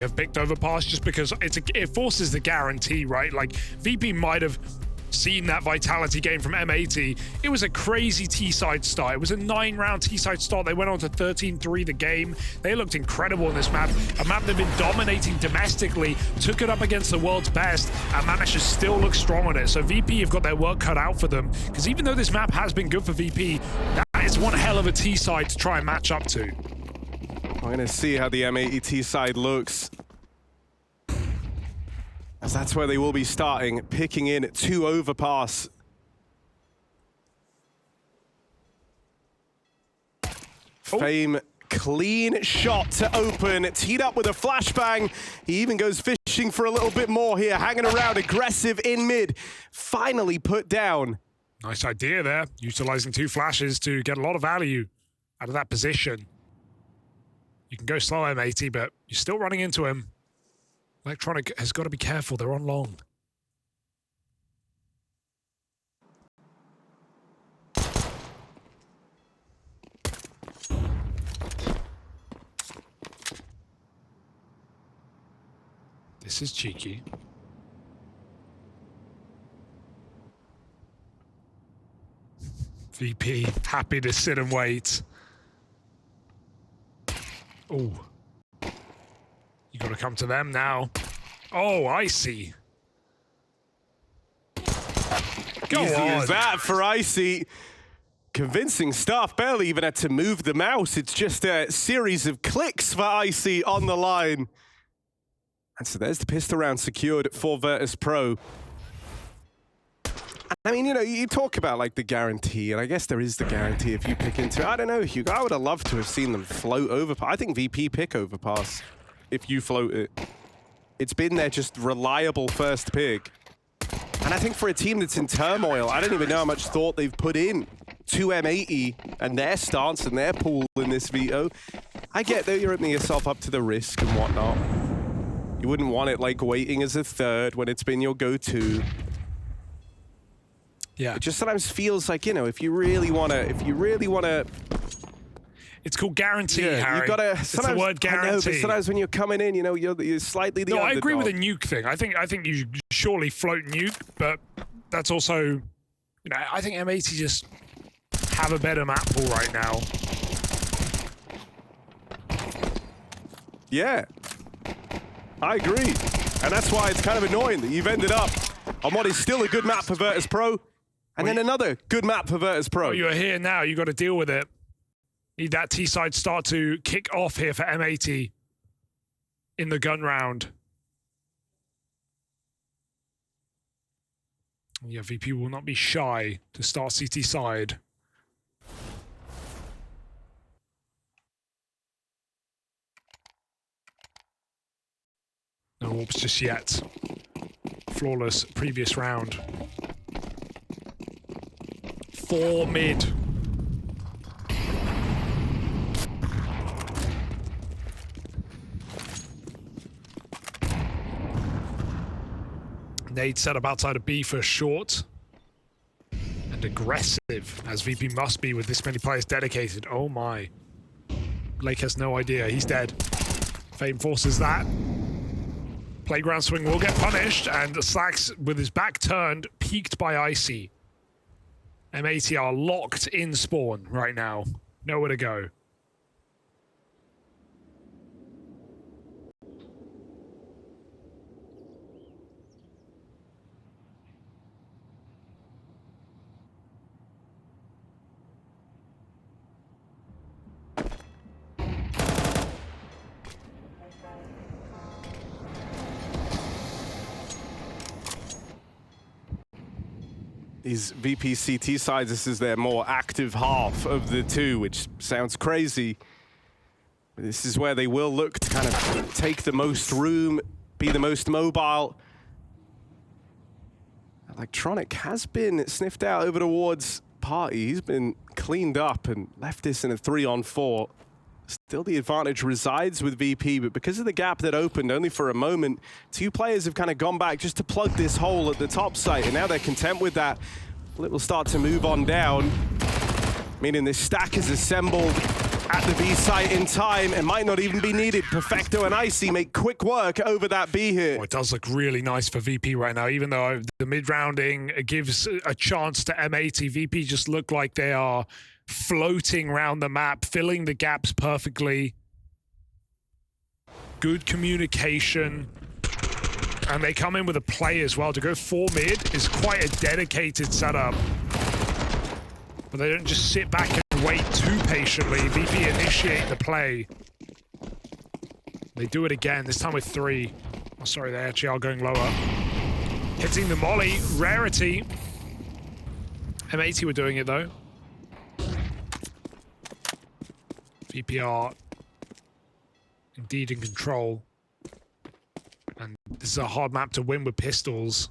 have picked Overpass just because it forces the guarantee, right? Like, VP might have seen that vitality gain from M80. It was a crazy T-side start. It was a 9-round T-side start. They went on to 13-3 the game. They looked incredible in this map. A map they've been dominating domestically, took it up against the world's best, and managed to still look strong on it. So VP have got their work cut out for them, because even though this map has been good for VP, that is one hell of a T-side to try and match up to. I'm going to see how the M80 T-side looks, as that's where they will be starting, picking in 2 Overpass. Fame, clean shot to open, teed up with a flashbang. He even goes fishing for a little bit more here, hanging around, aggressive in mid, finally put down. Nice idea there, utilizing 2 flashes to get a lot of value out of that position. You can go slow M80, but you're still running into him. Electronic has got to be careful, they're on long. This is cheeky. VP, happy to sit and wait. Oh. You gotta come to them now. Oh, Icy. Go Easy on. as that for Icy. Convincing stuff, barely even had to move the mouse. It's just a series of clicks for Icy on the line. And so there's the pistol round secured for Virtus.pro. I mean, you know, you talk about like the guarantee, and I guess there is the guarantee if you pick into it. I don't know, Hugo, I would have loved to have seen them float Overpass. I think VP pick Overpass if you float it. It's been their just reliable first pick. And I think for a team that's in turmoil, I don't even know how much thought they've put in to M80 and their stance and their pool in this VO. I get that you're opening yourself up to the risk and whatnot. You wouldn't want it like waiting as a third when it's been your go-to. Yeah. It just sometimes feels like, you know, if you really want to, It's called guarantee, Harry. You gotta. It's the word guarantee. I know, but sometimes when you're coming in, you know, you're slightly the underdog. I agree with the nuke thing. I think you surely float nuke, but that's also, you know, I think M80 just have a better map pool right now. Yeah, I agree, and that's why it's kind of annoying that you've ended up on what is still a good map for Virtus.pro, and then another good map for Virtus.pro. Well, you're here now. You got to deal with it. Need that T-side start to kick off here for M80 in the gun round. Yeah, VP will not be shy to start CT side. No orbs just yet. Flawless previous round. 4 mid. Nade set up outside of B for short. And aggressive, as VP must be with this many players dedicated. Oh my. Blake has no idea, he's dead. Fame forces that. Playground swing will get punished, and Slacks, with his back turned, peeked by Icy. M80 are locked in spawn right now. Nowhere to go. These VP-CT sides, this is their more active half of the two, which sounds crazy. This is where they will look to kind of take the most room, be the most mobile. Electronic has been sniffed out over towards Party. He's been cleaned up and left this in a 3-on-4. Still the advantage resides with VP, but because of the gap that opened only for a moment, 2 players have kind of gone back just to plug this hole at the top site, and now they're content with that. Well, it will start to move on down, meaning this stack is assembled. at the B site in time. It might not even be needed. Perfecto and Icy make quick work over that B hit. Oh, it does look really nice for VP right now, even though the mid-rounding gives a chance to M80. VP just look like they are floating around the map, filling the gaps perfectly. Good communication. And they come in with a play as well. To go 4 mid is quite a dedicated setup. But they don't just sit back and wait too patiently. VP initiate the play. They do it again, this time with 3. Oh, sorry, they actually are going lower. Hitting the molly, rarity. M80 were doing it though. VPR indeed in control. And this is a hard map to win with pistols.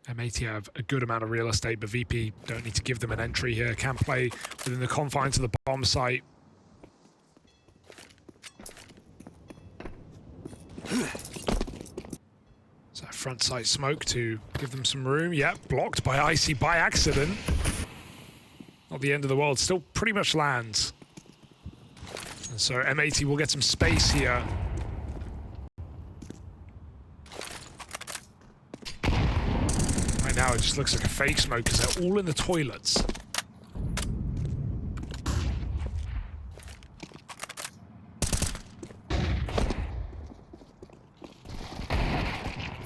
M80 have a good amount of real estate, but VP don't need to give them an entry here. Can play within the confines of the bomb site. So front side smoke to give them some room. Yep, blocked by Icy by accident. Not the end of the world, still pretty much lands. And so M80 will get some space here. Right now it just looks like a fake smoke because they're all in the toilets.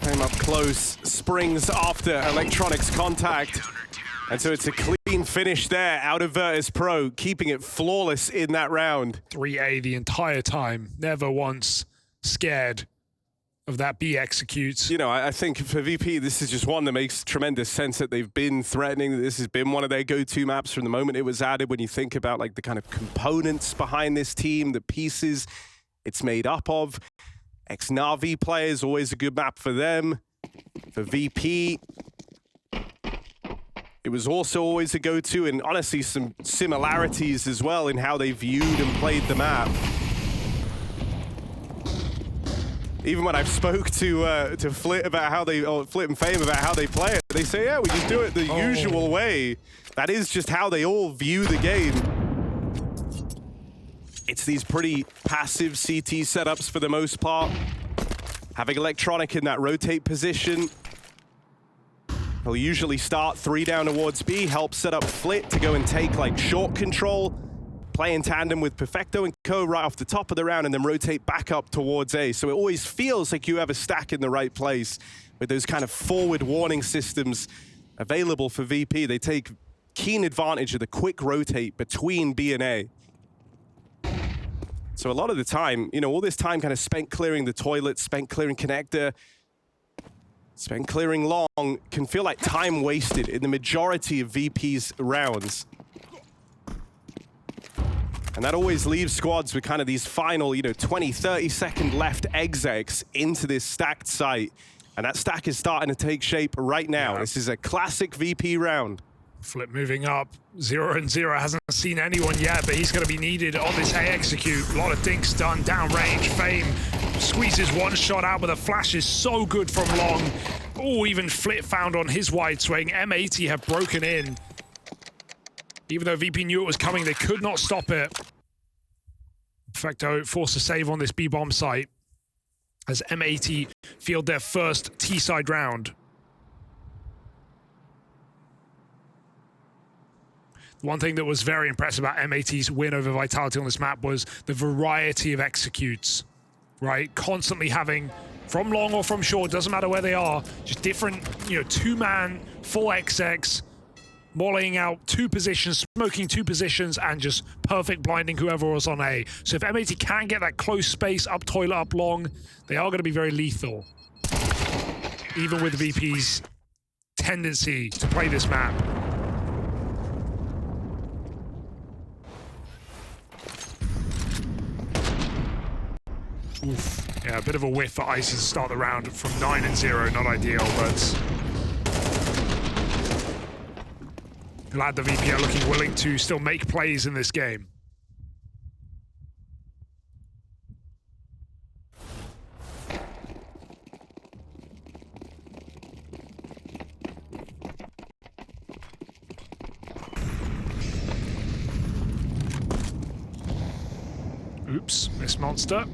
Came up close, springs after electronics contact. And so it's a clean finish there out of Virtus.pro, keeping it flawless in that round. 3A the entire time, never once scared of that B executes. You know, I think for VP, this is just one that makes tremendous sense that they've been threatening. This has been one of their go-to maps from the moment it was added. When you think about like the kind of components behind this team, the pieces it's made up of. Ex-Na'Vi players, always a good map for them. For VP, it was also always a go-to, and honestly some similarities as well in how they viewed and played the map. Even when I've spoke to Flit about how they, or Flit and Fame about how they play it, they say, yeah, we just do it the usual way. That is just how they all view the game. It's these pretty passive CT setups for the most part. Having Electronic in that rotate position. He'll usually start 3 down towards B, help set up Flit to go and take like short control. Play in tandem with Perfecto and Co right off the top of the round and then rotate back up towards A. So it always feels like you have a stack in the right place with those kind of forward warning systems available for VP. They take keen advantage of the quick rotate between B and A. So a lot of the time, you know, all this time kind of spent clearing the toilet, spent clearing connector, spent clearing long, can feel like time wasted in the majority of VP's rounds. And that always leaves squads with kind of these final, you know, 20, 30 second left execs into this stacked site. And that stack is starting to take shape right now. Yeah. This is a classic VP round. Flip moving up, 0 and 0, hasn't seen anyone yet, but he's going to be needed on this A execute. A lot of dinks done, downrange, Fame squeezes one shot out, but the flash is so good from long. Oh, even Flit found on his wide swing. M80 have broken in. Even though VP knew it was coming, they could not stop it. Perfecto forced a save on this B-bomb site as M80 field their first T-side round. One thing that was very impressive about M80's win over Vitality on this map was the variety of executes, right? Constantly having, from long or from short, doesn't matter where they are, just different, you know, 2-man, full XX, mollying out 2 positions, smoking 2 positions, and just perfect blinding whoever was on A. So if M80 can get that close space, up toilet, up long, they are going to be very lethal. Even with VP's tendency to play this map. Oof. Yeah, a bit of a whiff for Icy to start the round from 9 and 0. Not ideal, but glad the VP are looking willing to still make plays in this game. Oops, missed monster.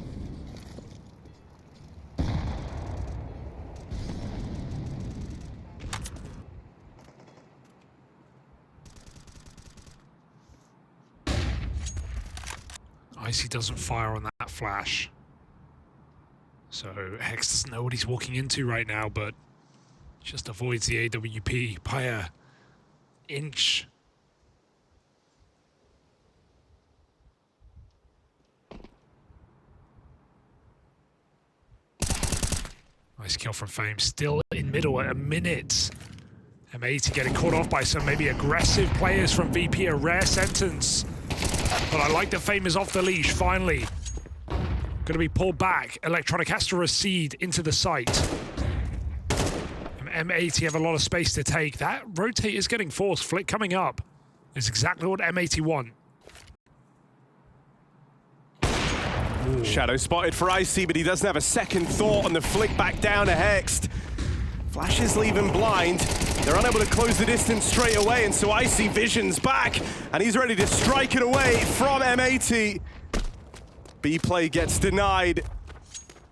Icy doesn't fire on that flash. So Hex doesn't know what he's walking into right now, but just avoids the AWP by a inch. Nice kill from Fame, still in middle at a minute. M80 getting caught off by some maybe aggressive players from VP, a rare sentence. But I like that Fame is off the leash, finally. Gonna be pulled back. Electronic has to recede into the site. And M80 have a lot of space to take. That rotate is getting forced. Flick coming up. It's exactly what M80 want. Ooh. Shadow spotted for Icy, but he doesn't have a second thought on the flick back down to Hext. Flashes leave him blind. They're unable to close the distance straight away, and so Icy visions back, and he's ready to strike it away from M80. B-play gets denied.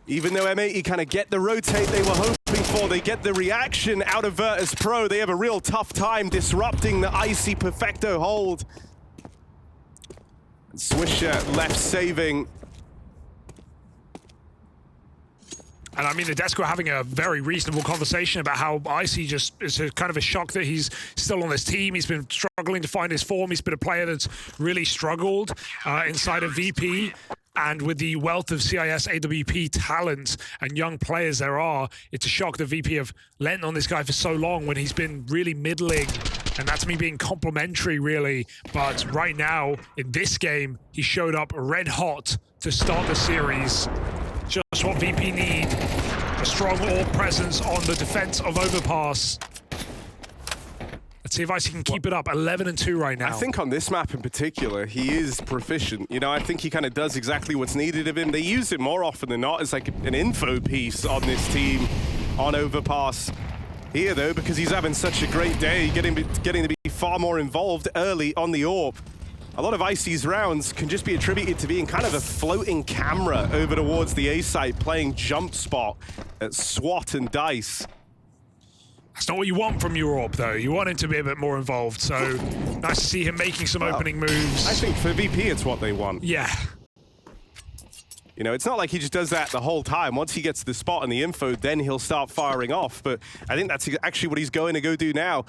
Even though M80 kind of get the rotate they were hoping for, they get the reaction out of Virtus.pro. They have a real tough time disrupting the Icy Perfecto hold. And Swisher left saving. And I mean, the Desk were having a very reasonable conversation about how Icy just is kind of a shock that he's still on this team. He's been struggling to find his form. He's been a player that's really struggled inside of VP. And with the wealth of CIS AWP talent and young players there are, it's a shock that VP have lent on this guy for so long when he's been really middling. And that's me being complimentary, really. But right now, in this game, he showed up red hot to start the series. Just what VP need. A strong AWP presence on the defense of Overpass. Let's see if Icy can keep it up. 11-2 right now. I think on this map in particular, he is proficient. You know, I think he kind of does exactly what's needed of him. They use it more often than not as like an info piece on this team, on Overpass. Here, though, because he's having such a great day, getting to be far more involved early on the AWP. A lot of Icy's rounds can just be attributed to being kind of a floating camera over towards the A site, playing jump spot at SWAT and DICE. That's not what you want from your AWP, though. You want him to be a bit more involved, so nice to see him making some opening moves. I think for VP, it's what they want. Yeah. You know, it's not like he just does that the whole time. Once he gets the spot and the info, then he'll start firing off. But I think that's actually what he's going to go do now.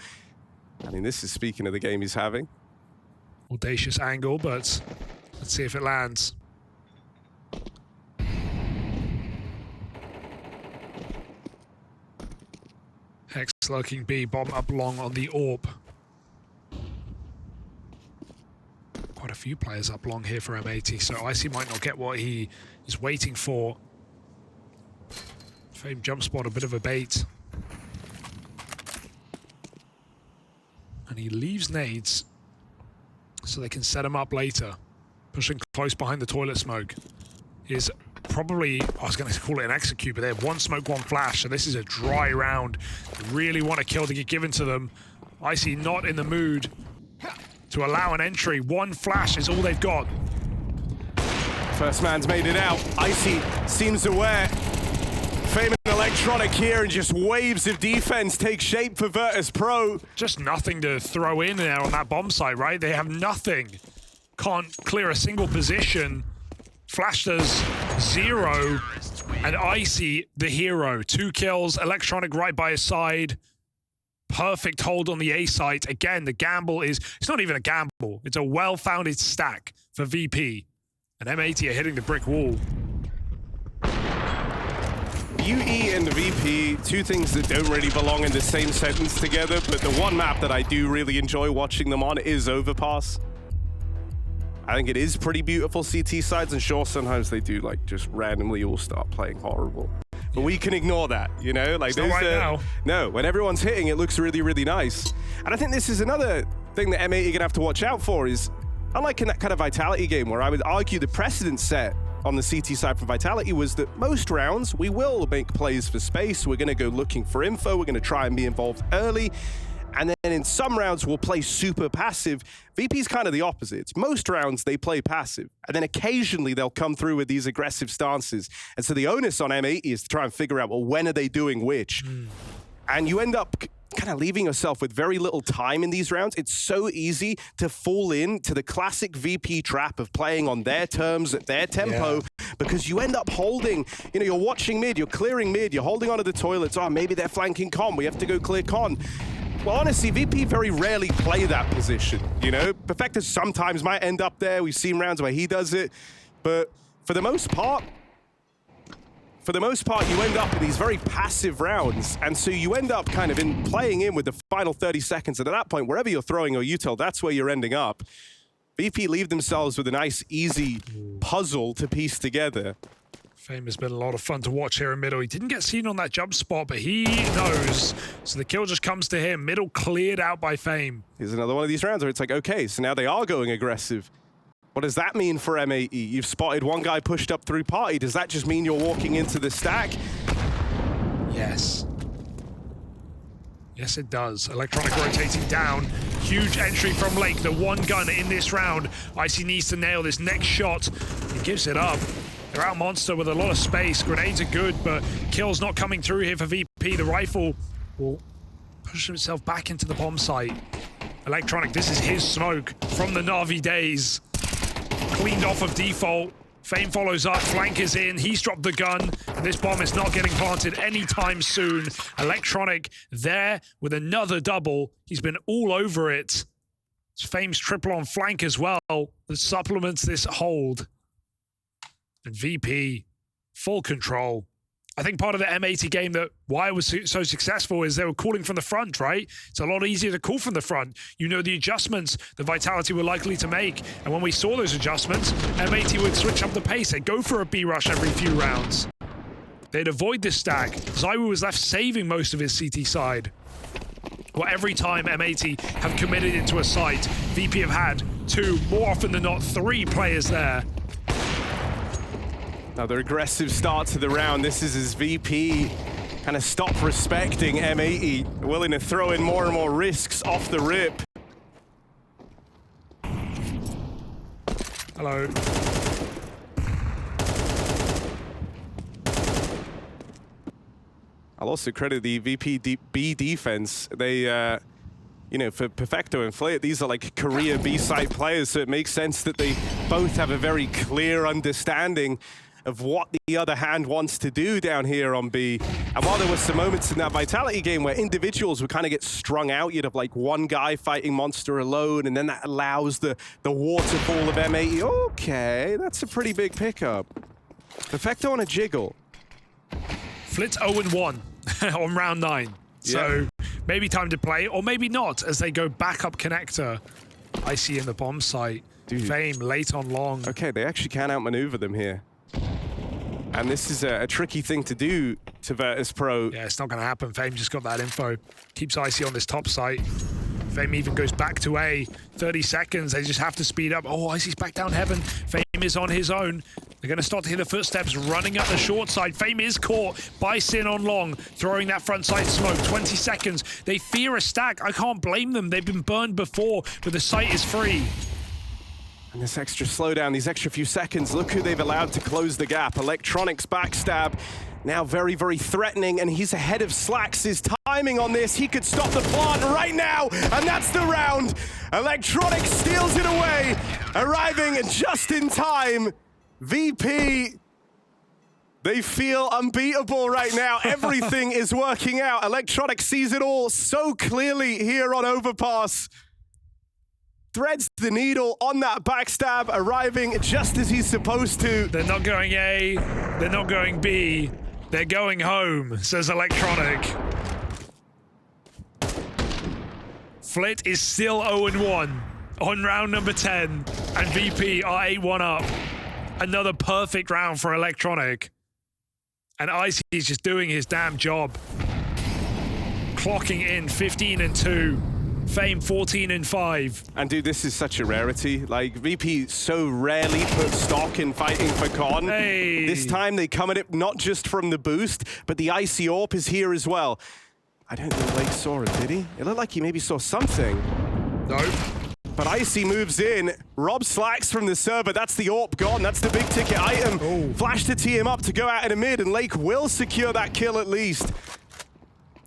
I mean, this is speaking of the game he's having. Audacious angle, but let's see if it lands. Hex lurking B, bomb up long on the AWP. Quite a few players up long here for M80, so Icy might not get what he is waiting for. Fame jump spot, a bit of a bait. And he leaves nades so they can set him up later. Pushing close behind the toilet smoke. Is probably, I was going to call it an execute, but they have one smoke, one flash, so this is a dry round. They really want a kill to get given to them. Icy not in the mood to allow an entry. One flash is all they've got. First man's made it out. Icy seems aware. Fame and Electronic here, and just waves of defense take shape for Virtus.pro. Just nothing to throw in there on that bomb site, right? They have nothing. Can't clear a single position. Flash does 0, and Icy, the hero. 2 kills, Electronic right by his side. Perfect hold on the A site. Again, the gamble is, it's not even a gamble. It's a well-founded stack for VP. And M80 are hitting the brick wall. UE and VP, two things that don't really belong in the same sentence together, but the one map that I do really enjoy watching them on is Overpass. I think it is pretty beautiful CT sides, and sure, sometimes they do like just randomly all start playing horrible. But we can ignore that, you know? Like not right now. No, when everyone's hitting, it looks really, really nice. And I think this is another thing that M80 are gonna have to watch out for is, unlike in that kind of Vitality game where I would argue the precedent set on the CT side for Vitality was that most rounds, we will make plays for space. We're gonna go looking for info. We're gonna try and be involved early. And then in some rounds, we'll play super passive. VP's kind of the opposite. Most rounds, they play passive. And then occasionally, they'll come through with these aggressive stances. And so the onus on M80 is to try and figure out, well, when are they doing which? And you end up kind of leaving yourself with very little time in these rounds. It's so easy to fall into the classic VP trap of playing on their terms, at their tempo, because you end up holding, you know, you're watching mid, you're clearing mid, you're holding onto the toilets. Oh, maybe they're flanking con. We have to go clear con. Well, honestly, VP very rarely play that position, you know? Perfecta sometimes might end up there. We've seen rounds where he does it. But for the most part, you end up in these very passive rounds. And so you end up kind of playing in with the final 30 seconds. And at that point, wherever you're throwing your util, that's where you're ending up. VP leave themselves with a nice, easy puzzle to piece together. Fame has been a lot of fun to watch here in middle. He didn't get seen on that jump spot, but he knows. So the kill just comes to him. Middle cleared out by Fame. Here's another one of these rounds where it's like, okay, so now they are going aggressive. What does that mean for M80? You've spotted one guy pushed up through party. Does that just mean you're walking into the stack? Yes. Yes, it does. Electronic rotating down. Huge entry from Lake. The one gun in this round. Icy needs to nail this next shot. He gives it up. They're out Monster with a lot of space. Grenades are good, but kills not coming through here for VP. The rifle will push himself back into the bomb site. Electronic, this is his smoke from the Na'Vi days. Cleaned off of default. Fame follows up, flank is in, he's dropped the gun, and this bomb is not getting planted anytime soon. Electronic there with another double. He's been all over it. It's Fame's triple on flank as well that supplements this hold. And VP, full control. I think part of the M80 game that why it was so successful is they were calling from the front, right? It's a lot easier to call from the front. You know the adjustments that Vitality were likely to make. And when we saw those adjustments, M80 would switch up the pace. They'd go for a B rush every few rounds. They'd avoid this stack. Zywoo was left saving most of his CT side. Well, every time M80 have committed into a site, VP have had 2, more often than not 3 players there. Another aggressive start to the round. This is as VP kind of stop respecting M80, willing to throw in more and more risks off the rip. Hello. I'll also credit the VP B defense. They, you know, for Perfecto and Flayet, these are like career B-side players, so it makes sense that they both have a very clear understanding of what the other hand wants to do down here on B. And while there were some moments in that Vitality game where individuals would kind of get strung out, you'd have like one guy fighting Monster alone, and then that allows the waterfall of M80. Okay, that's a pretty big pickup. Perfecto on a jiggle. Flit 0-1 on round 9. So maybe time to play, or maybe not, as they go back up connector. Icy in the bomb site. Dude. Fame late on long. Okay, they actually can outmaneuver them here. And this is a tricky thing to do to Virtus.pro. Yeah, it's not going to happen. Fame just got that info. Keeps Icy on this top site. Fame even goes back to A. 30 seconds. They just have to speed up. Oh, Icy's back down heaven. Fame is on his own. They're going to start to hear the footsteps running up the short side. Fame is caught by Sin on long, throwing that front side smoke. 20 seconds. They fear a stack. I can't blame them. They've been burned before, but the site is free. And this extra slowdown, these extra few seconds, look who they've allowed to close the gap. Electronics backstab, now very, very threatening, and he's ahead of Slacks. His timing on this, he could stop the plant right now, and that's the round. Electronics steals it away, arriving just in time. VP, they feel unbeatable right now. Everything is working out. Electronics sees it all so clearly here on Overpass. Threads the needle on that backstab, arriving just as he's supposed to. They're not going A, they're not going B, they're going home, says Electronic. Flit is still 0-1 on round number 10, and VP are 8-1 up. Another perfect round for Electronic. And Icy is just doing his damn job. Clocking in 15-2. Fame 14-5. And dude, this is such a rarity. Like, VP so rarely put stock in fighting for con. Hey. This time they come at it not just from the boost, but the Icy AWP is here as well. I don't think Lake saw it, did he? It looked like he maybe saw something. No. But Icy moves in. Rob slacks from the server. That's the AWP gone. That's the big ticket item. Oh. Flash to tee him up to go out in a mid, and Lake will secure that kill at least.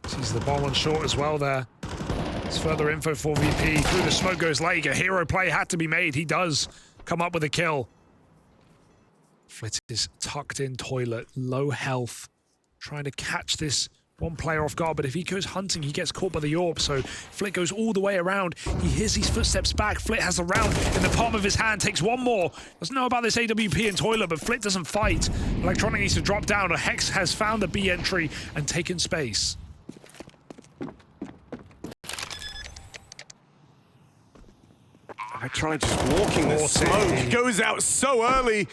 Sees the bomb on short as well there. It's further info for VP. Through the smoke goes Lake. A hero play had to be made. He does come up with a kill. Flit is tucked in toilet, low health, trying to catch this one player off guard, but if he goes hunting, he gets caught by the AWP, so Flit goes all the way around. He hears these footsteps back. Flit has a round in the palm of his hand, takes one more. Doesn't know about this AWP in toilet, but Flit doesn't fight. Electronic needs to drop down. A Hex has found the B entry and taken space. Electronic just walking the smoke, goes out so early.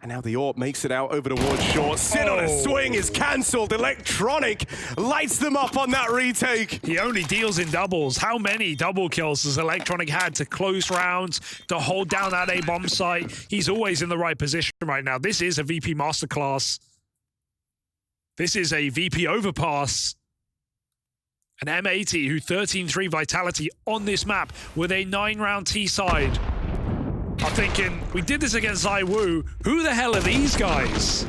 And now the AWP makes it out over towards short. Sit on a swing is cancelled. Electronic lights them up on that retake. He only deals in doubles. How many double kills has Electronic had to close rounds, to hold down that A-bomb site? He's always in the right position right now. This is a VP masterclass. This is a VP overpass. An M80 who 13-3 vitality on this map with a 9-round T-side. I'm thinking, we did this against ZywOo. Who the hell are these guys?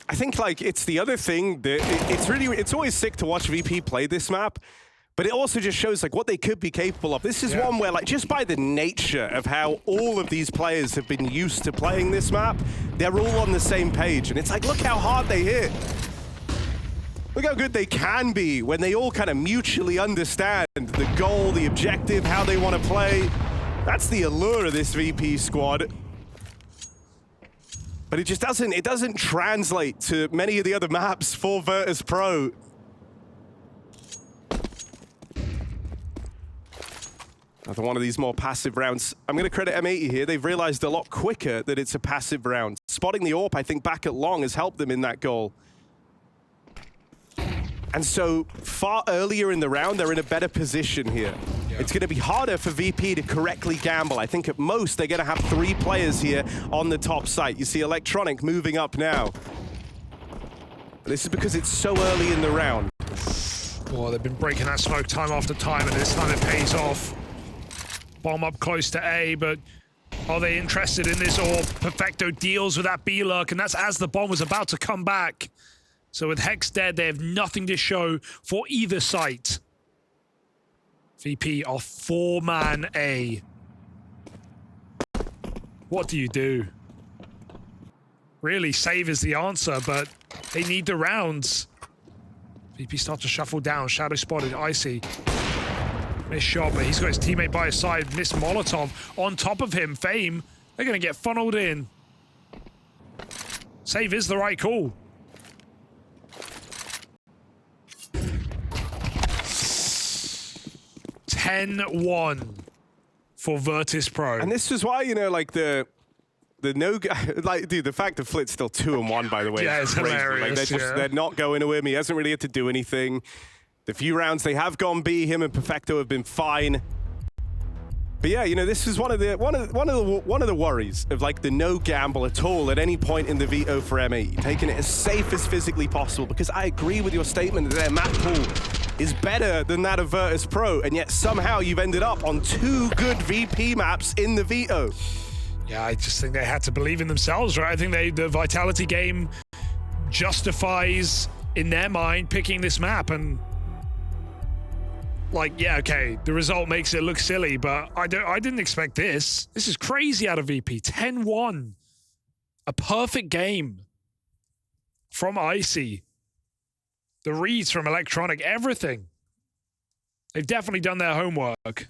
I think, like, it's the other thing that it's always sick to watch VP play this map, but it also just shows, like, what they could be capable of. This is one where, like, just by the nature of how all of these players have been used to playing this map, they're all on the same page. And it's like, look how hard they hit. Look how good they can be when they all kind of mutually understand the goal, the objective, how they want to play. That's the allure of this VP squad. But it just doesn't translate to many of the other maps for Virtus.pro. Another one of these more passive rounds. I'm going to credit M80 here. They've realized a lot quicker that it's a passive round. Spotting the AWP, I think, back at long has helped them in that goal. And so far earlier in the round, they're in a better position here. Yeah. It's going to be harder for VP to correctly gamble. I think at most they're going to have 3 players here on the top site. You see Electronic moving up now. This is because it's so early in the round. Oh, they've been breaking that smoke time after time, and this time it pays off. Bomb up close to A, but are they interested in this? Or Perfecto deals with that B-lurk, and that's as the bomb was about to come back. So with Hex dead, they have nothing to show for either site. VP are 4-man A. What do you do? Really, save is the answer, but they need the rounds. VP start to shuffle down. Shadow spotted. Icy. Missed shot, but he's got his teammate by his side. Missed Molotov on top of him. Fame. They're going to get funneled in. Save is the right call. 10-1 for Virtus.pro. And this is why, you know, like the no, like, dude, the fact that Flit's still 2-1, by the way, yeah, it's hilarious. Like, they're not going to him. He hasn't really had to do anything. The few rounds they have gone B, him and Perfecto have been fine. But yeah, you know, this is one of the worries of, like, the no gamble at all at any point in the VO for M80, taking it as safe as physically possible. Because I agree with your statement that their map pool is better than that of Virtus.pro, and yet somehow you've ended up on 2 good VP maps in the VO. Yeah, I just think they had to believe in themselves, right? I think the Vitality game justifies, in their mind, picking this map. And, like, yeah, okay, the result makes it look silly, but I didn't expect this. This is crazy out of VP. 10-1. A perfect game from Icy. The reads from Electronic, everything. They've definitely done their homework.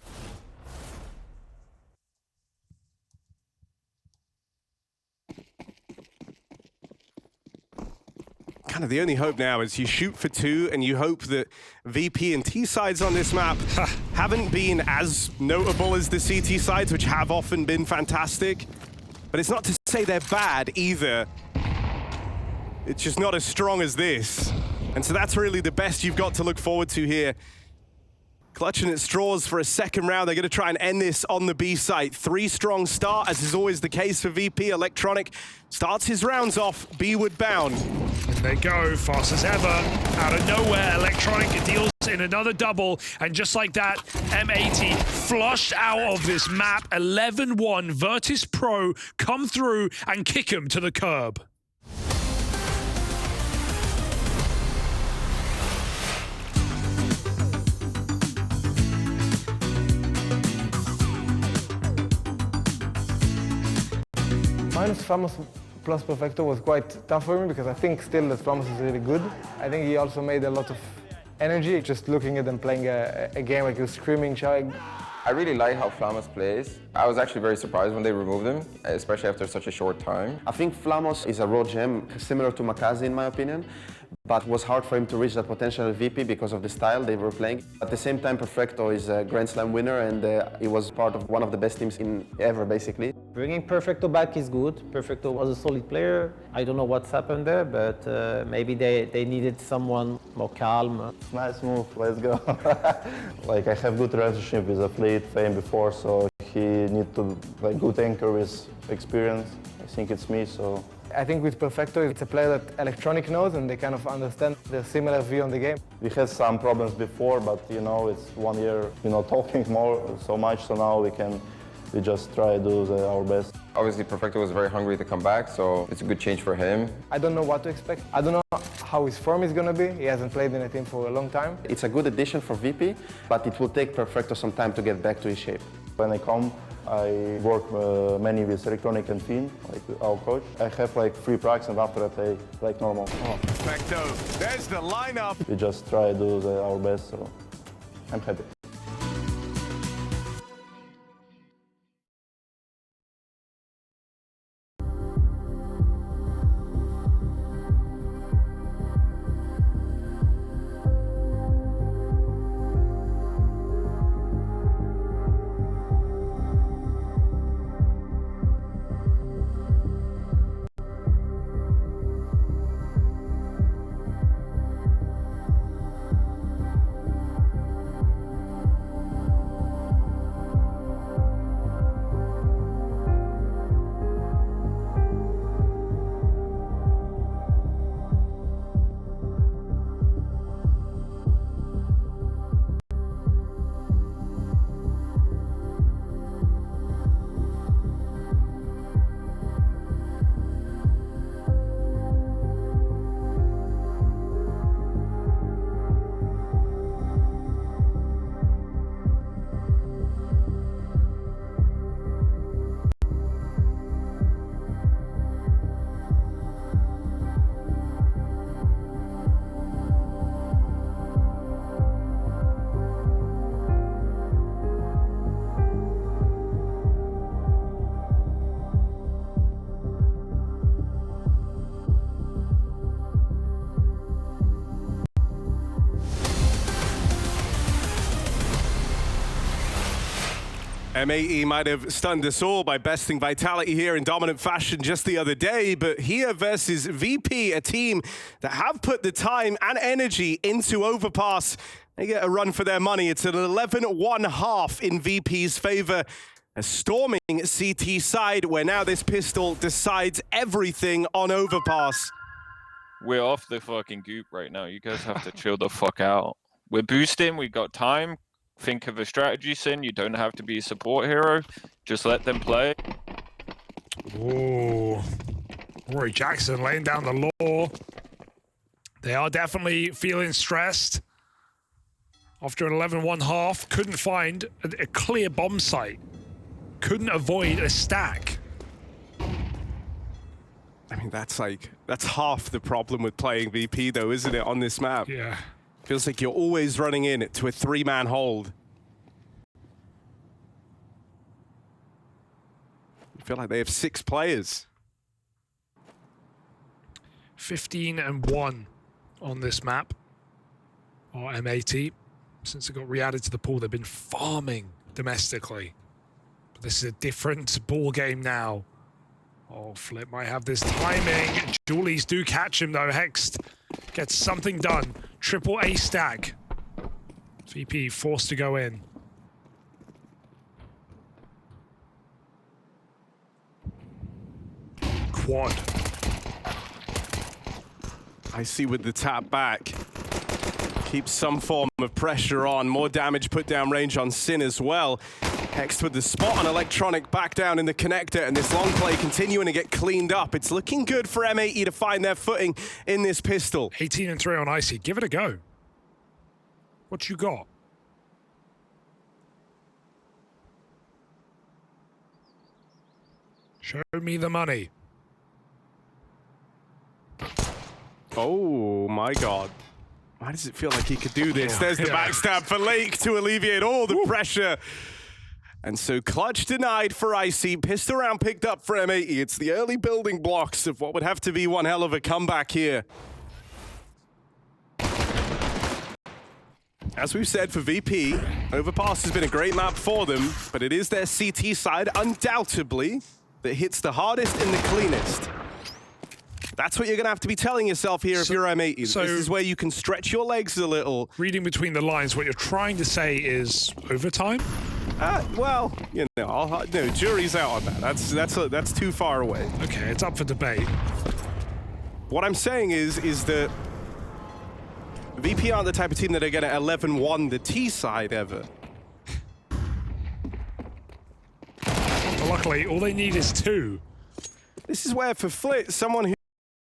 Kind of the only hope now is you shoot for 2 and you hope that VP and T sides on this map haven't been as notable as the CT sides, which have often been fantastic. But it's not to say they're bad either. It's just not as strong as this. And so that's really the best you've got to look forward to here. Clutching at straws for a second round. They're going to try and end this on the B site. 3-strong start, as is always the case for VP. Electronic starts his rounds off B-ward bound. And they go, fast as ever. Out of nowhere, Electronic deals in another double. And just like that, M80 flushed out of this map. 11-1, Virtus.pro come through and kick him to the curb. Minus Famos plus Perfecto was quite tough for me because I think still that Famos is really good. I think he also made a lot of energy just looking at them playing a game, like he was screaming, shouting. I really like how Flamos plays. I was actually very surprised when they removed him, especially after such a short time. I think Flamos is a raw gem, similar to Makazi in my opinion, but it was hard for him to reach that potential at VP because of the style they were playing. At the same time, Perfecto is a Grand Slam winner and he was part of one of the best teams ever, basically. Bringing Perfecto back is good. Perfecto was a solid player. I don't know what's happened there, but maybe they needed someone more calm. Nice move, let's go. Like I have good relationship with Athlete Fame before, so he need to like good anchor with experience. I think it's me, so. I think with Perfecto, it's a player that Electronic knows and they kind of understand the similar view on the game. We had some problems before, but you know, it's 1 year, you know, talking more so much, so now we just try to do our best. Obviously, Perfecto was very hungry to come back, so it's a good change for him. I don't know what to expect. I don't know how his form is going to be. He hasn't played in a team for a long time. It's a good addition for VP, but it will take Perfecto some time to get back to his shape. When I come, I work many with Electronic and Finn, like our coach. I have like 3 practice and after I play like normal. Oh, Perfecto, there's the lineup. We just try to do our best, so I'm happy. M80 might have stunned us all by besting Vitality here in dominant fashion just the other day, but here versus VP, a team that have put the time and energy into Overpass, they get a run for their money. It's an 11-1 half in VP's favor. A storming CT side where now this pistol decides everything on Overpass. We're off the fucking goop right now. You guys have to chill the fuck out. We're boosting, we got time. Think of a strategy, Sin. You don't have to be a support hero. Just let them play. Ooh. Rory Jackson laying down the law. They are definitely feeling stressed. After an 11-1 half, couldn't find a clear bomb site. Couldn't avoid a stack. I mean, that's half the problem with playing VP though, isn't it, on this map? Yeah. Feels like you're always running in to a 3-man hold. You feel like they have 6 players. 15-1 on this map. Or M80. Since it got re-added to the pool, they've been farming domestically. But this is a different ball game now. Oh, Flip might have this timing. Julies do catch him though. Hext gets something done. Triple A stack. VP forced to go in. Quad. I see with the tap back. Keeps some form of pressure on. More damage put down range on Sin as well. Hext with the spot on Electronic back down in the connector, and this long play continuing to get cleaned up. It's looking good for M80 to find their footing in this pistol. 18 and 3 on Icy. Give it a go. What you got? Show me the money. Oh my god. Why does it feel like he could do this? There's the backstab for Lake to alleviate all the pressure. And so clutch denied for Icy. Pistol round picked up for M80. It's the early building blocks of what would have to be one hell of a comeback here. As we've said for VP, Overpass has been a great map for them, but it is their CT side, undoubtedly, that hits the hardest and the cleanest. That's what you're going to have to be telling yourself here if you're M80. So this is where you can stretch your legs a little. Reading between the lines, what you're trying to say is overtime? Well, you know, no, jury's out on that. That's too far away. Okay, it's up for debate. What I'm saying is that VP aren't the type of team that are going to 11-1 the T side ever. But luckily, all they need is 2. This is where for Flit, someone who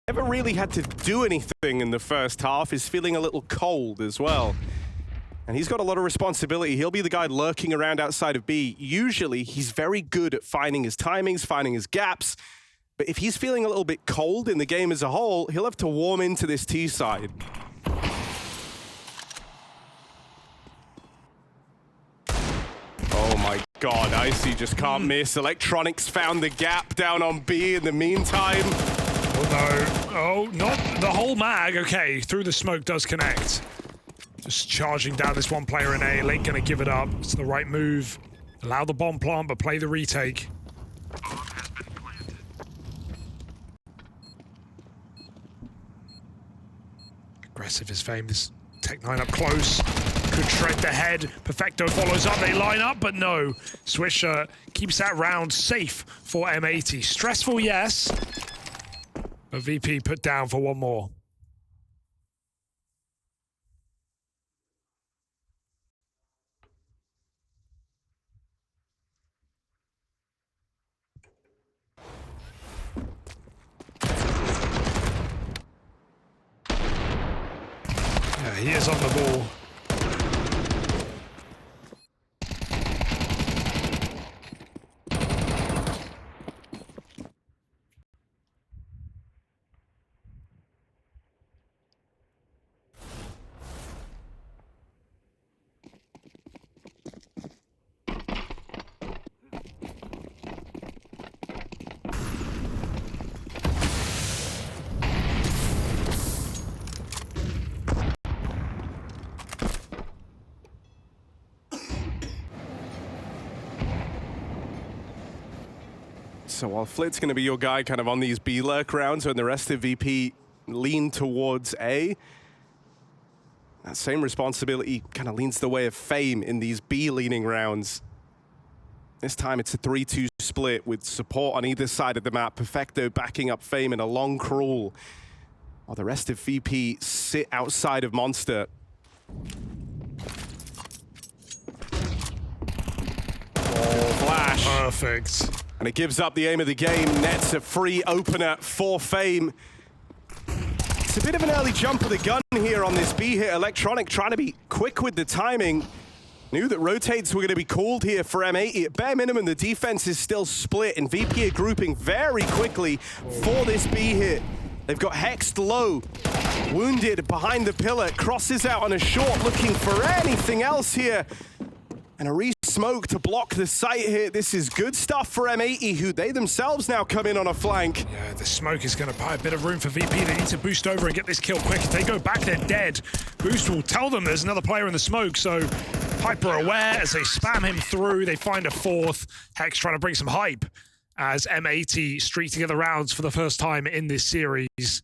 never really had to do anything in the first half is feeling a little cold as well. And he's got a lot of responsibility. He'll be the guy lurking around outside of B. Usually, he's very good at finding his timings, finding his gaps. But if he's feeling a little bit cold in the game as a whole, he'll have to warm into this T side. Oh my god, Icy just can't miss. Electronics found the gap down on B in the meantime. Oh no. Oh, not the whole mag. Okay, through the smoke does connect. Just charging down this one player in A. Link gonna give it up. It's the right move. Allow the bomb plant, but play the retake. Aggressive is Fame. This Tech9 up close. Could shred the head. Perfecto follows up. They line up, but no. Swisher keeps that round safe for M80. Stressful, yes. But VP put down for one more. Yeah, he is on the ball. So while Flit's going to be your guy kind of on these B lurk rounds and the rest of VP lean towards A, that same responsibility kind of leans the way of Fame in these B leaning rounds. This time it's a 3-2 split with support on either side of the map. Perfecto backing up Fame in a long crawl, while the rest of VP sit outside of Monster. Oh, flash. Perfect. And it gives up the aim of the game. Nets a free opener for Fame. It's a bit of an early jump of the gun here on this B hit. Electronic trying to be quick with the timing. Knew that rotates were going to be called here for M80. At bare minimum, the defense is still split, and VP are grouping very quickly for this B hit. They've got Hexed low, wounded behind the pillar, crosses out on a short, looking for anything else here. And a re-smoke to block the site here. This is good stuff for M80, who they themselves now come in on a flank. Yeah, the smoke is going to buy a bit of room for VP. They need to boost over and get this kill quick. If they go back, they're dead. Boost will tell them there's another player in the smoke, so Hyper aware as they spam him through. They find a fourth. Hex trying to bring some hype as M80 streak together rounds for the first time in this series.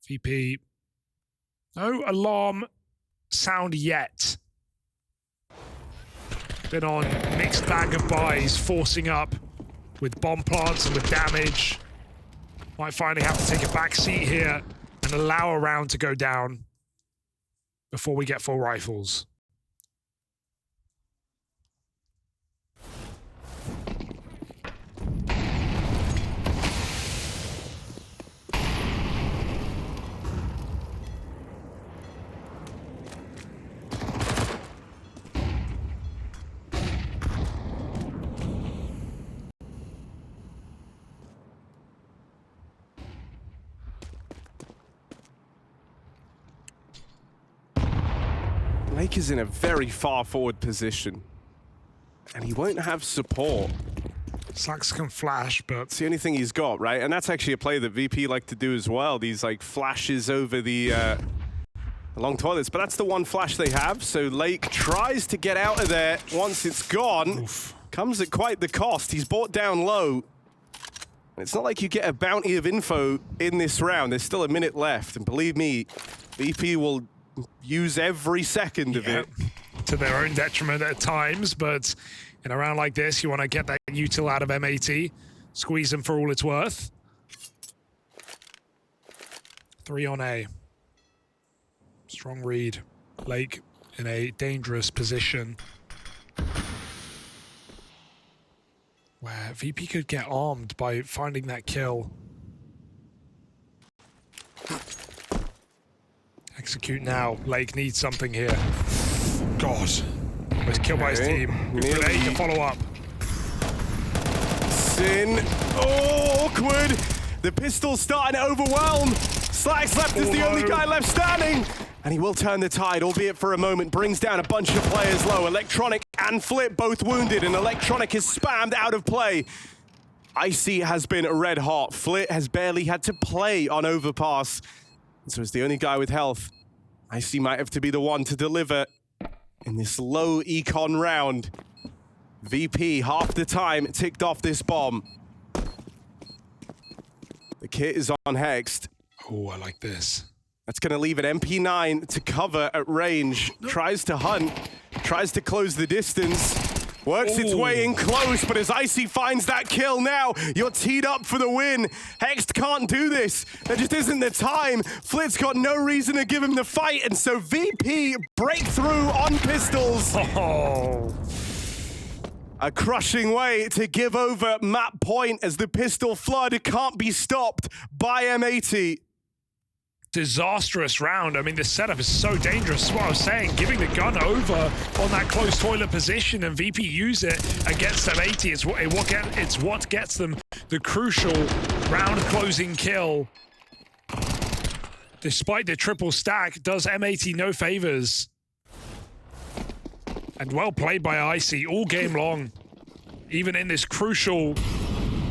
VP. No alarm sound yet. Been on mixed bag of buys, forcing up with bomb plants and with damage. Might finally have to take a back seat here and allow a round to go down before we get full rifles. Lake is in a very far forward position, and he won't have support. Slacks can flash, but It's the only thing he's got, right? And that's actually a play that VP like to do as well. These like flashes over the long toilets, but that's the one flash they have. So Lake tries to get out of there once it's gone. Oof. Comes at quite the cost. He's brought down low. It's not like you get a bounty of info in this round. There's still a minute left, and believe me, VP will use every second of it. To their own detriment at times, but in a round like this, you want to get that util out of M80, squeeze them for all it's worth. 3 on A. Strong read. Lake in a dangerous position where VP could get armed by finding that kill. Execute now. Lake needs something here. God. Was killed by his team. Good grenade to follow up. Sin. Oh, awkward. The pistol's starting to overwhelm. Slacks left is the only guy left standing. And he will turn the tide, albeit for a moment. Brings down a bunch of players low. Electronic and Flip both wounded, and Electronic is spammed out of play. Icy has been red hot. Flit has barely had to play on Overpass. So it's the only guy with health. Icy might have to be the one to deliver in this low econ round. VP, half the time, ticked off this bomb. The kit is on Hexed. Oh, I like this. That's going to leave an MP9 to cover at range. Tries to hunt, tries to close the distance. Works its way in close, but as Icy finds that kill now, you're teed up for the win. Hexed can't do this. There just isn't the time. Flit's got no reason to give him the fight, and so VP breakthrough on pistols. Oh. A crushing way to give over map point as the pistol flood can't be stopped by M80. Disastrous round. I mean, this setup is so dangerous. That's what I was saying. Giving the gun over on that close toilet position and VP use it against M80. It's what gets them the crucial round closing kill. Despite the triple stack, does M80 no favors. And well played by Icy all game long. Even in this crucial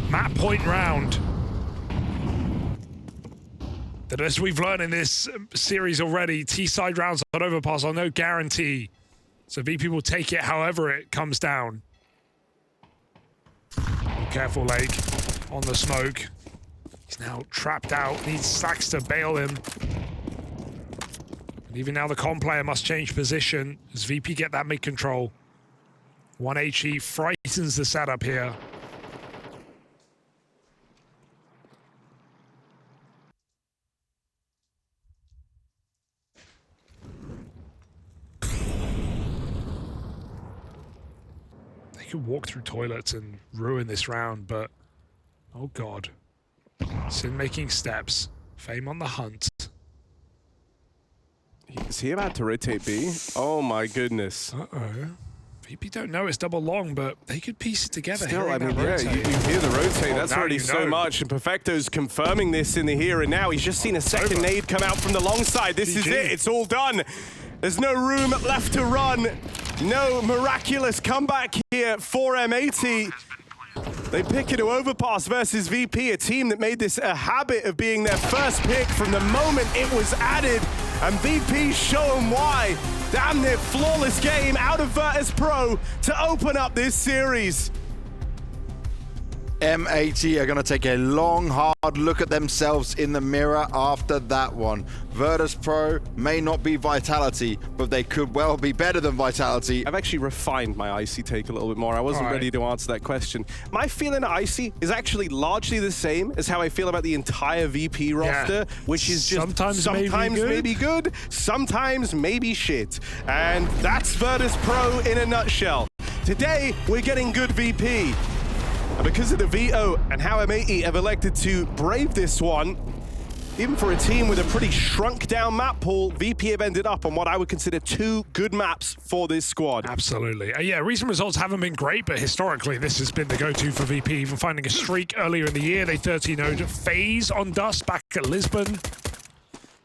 map point round. That, as we've learned in this series already, T-side rounds on Overpass are no guarantee. So VP will take it however it comes down. Careful, Lake, on the smoke. He's now trapped out, needs Slacks to bail him. And even now the comm player must change position as VP get that mid-control. 1 HE frightens the setup here. Could walk through toilets and ruin this round, but oh god. Sin making steps. Fame on the hunt. Is he about to rotate B? Oh my goodness. Uh-oh. VP don't know it's double long, but they could piece it together. Still, I mean, yeah, you hear the rotate. Oh, That's now already you so know. much. And Perfecto's confirming this in the here and now. He's just seen a second nade come out from the long side. This is it. It's all done. There's no room left to run. No miraculous comeback here for M80. They pick it to Overpass versus VP, a team that made this a habit of being their first pick from the moment it was added. And VP show them why. Damn near flawless game out of Virtus.pro to open up this series. M80 are going to take a long, hard look at themselves in the mirror after that one. Virtus.pro may not be Vitality, but they could well be better than Vitality. I've actually refined my Icy take a little bit more. I wasn't ready to answer that question. My feeling of Icy is actually largely the same as how I feel about the entire VP roster, which is just sometimes maybe good, sometimes maybe shit. And that's Virtus.pro in a nutshell. Today, we're getting good VP. And because of the VO and how M80 have elected to brave this one, even for a team with a pretty shrunk down map pool, VP have ended up on what I would consider 2 good maps for this squad. Absolutely. Yeah, recent results haven't been great, but historically this has been the go-to for VP, even finding a streak earlier in the year. They 13-0'd FaZe on Dust back at Lisbon.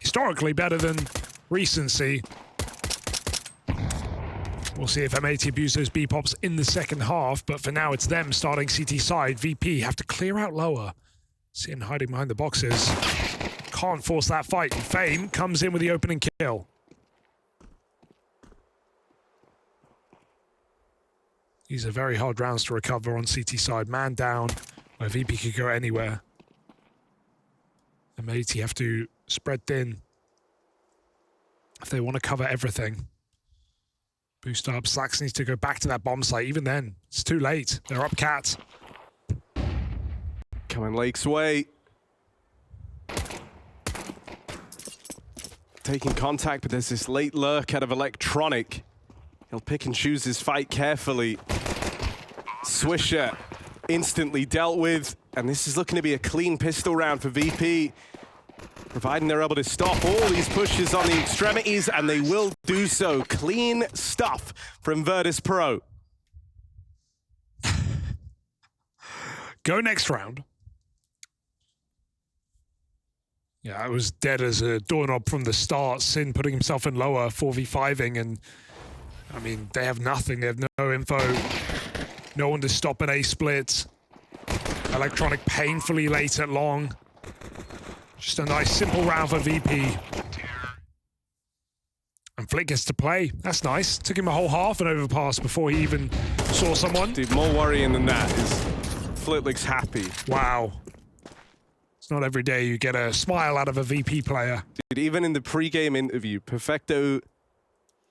Historically better than recency. We'll see if M80 abuse those B-pops in the second half, but for now it's them starting CT side. VP have to clear out lower. See him hiding behind the boxes. Can't force that fight. Fame comes in with the opening kill. These are very hard rounds to recover on CT side. Man down, where VP could go anywhere. M80 have to spread thin if they want to cover everything. Boost up. Slacks needs to go back to that bomb site. Even then, it's too late. They're up cat. Coming Lake's way. Taking contact, but there's this late lurk out of Electronic. He'll pick and choose his fight carefully. Swisher instantly dealt with, and this is looking to be a clean pistol round for VP. Providing they're able to stop all these pushes on the extremities, and they will do so. Clean stuff from Virtus.pro. Go next round. Yeah, I was dead as a doorknob from the start. Sin putting himself in lower, 4v5ing, and I mean, they have nothing. They have no info. No one to stop an A split. Electronic painfully late at long. Just a nice simple round for VP. And Flick gets to play. That's nice. Took him a whole half an overpass before he even saw someone. Dude, more worrying than that is Flick looks happy. Wow. It's not every day you get a smile out of a VP player. Dude, even in the pre-game interview, Perfecto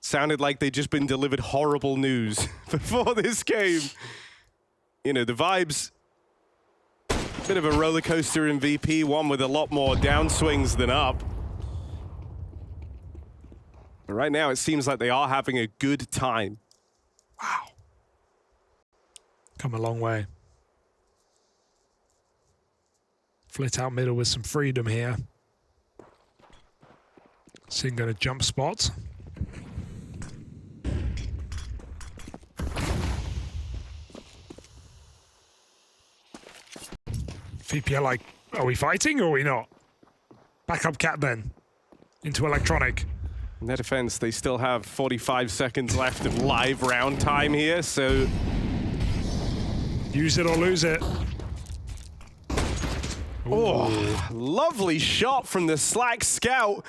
sounded like they'd just been delivered horrible news before this game. You know, the vibes, bit of a roller coaster in VP, one with a lot more downswings than up. But right now, it seems like they are having a good time. Wow. Come a long way. Flit out middle with some freedom here. Sin going to jump spot. VP are like, are we fighting or are we not? Back up cat then. Into Electronic. In their defense, they still have 45 seconds left of live round time here, so... Use it or lose it. Oh, lovely shot from the Slack Scout.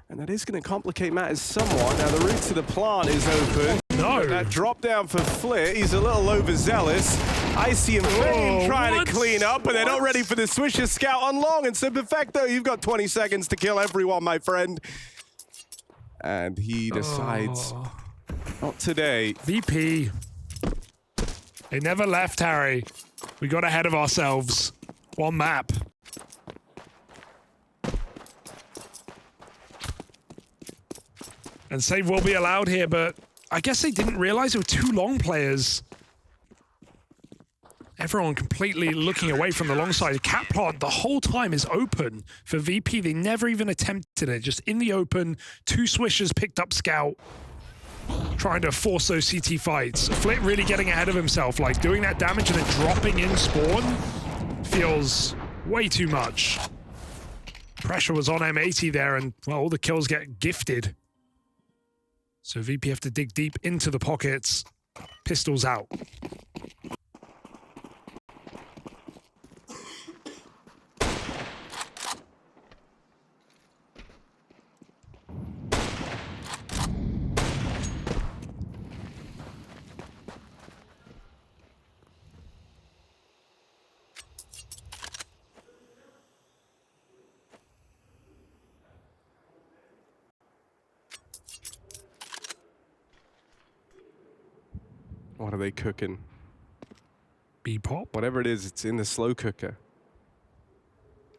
And that is going to complicate matters somewhat. Now, the route to the plant is open. No. That drop down for Flit, he's a little overzealous. Icy and Fame trying to clean up, but they're not ready for the Swisher Scout on long. And so, Perfecto, you've got 20 seconds to kill everyone, my friend. And he decides, not today. VP. They never left, Harry. We got ahead of ourselves. One map. And save will be allowed here, but I guess they didn't realize there were 2 long players. Everyone completely looking away from the long side. Cat plant the whole time is open for VP. They never even attempted it. Just in the open, 2 swishers picked up Scout. Trying to force those CT fights. Flit really getting ahead of himself, like doing that damage and then dropping in spawn feels way too much. Pressure was on M80 there, and well, all the kills get gifted. So VP have to dig deep into the pockets. Pistols out. What are they cooking? B-pop. Whatever it is, it's in the slow cooker.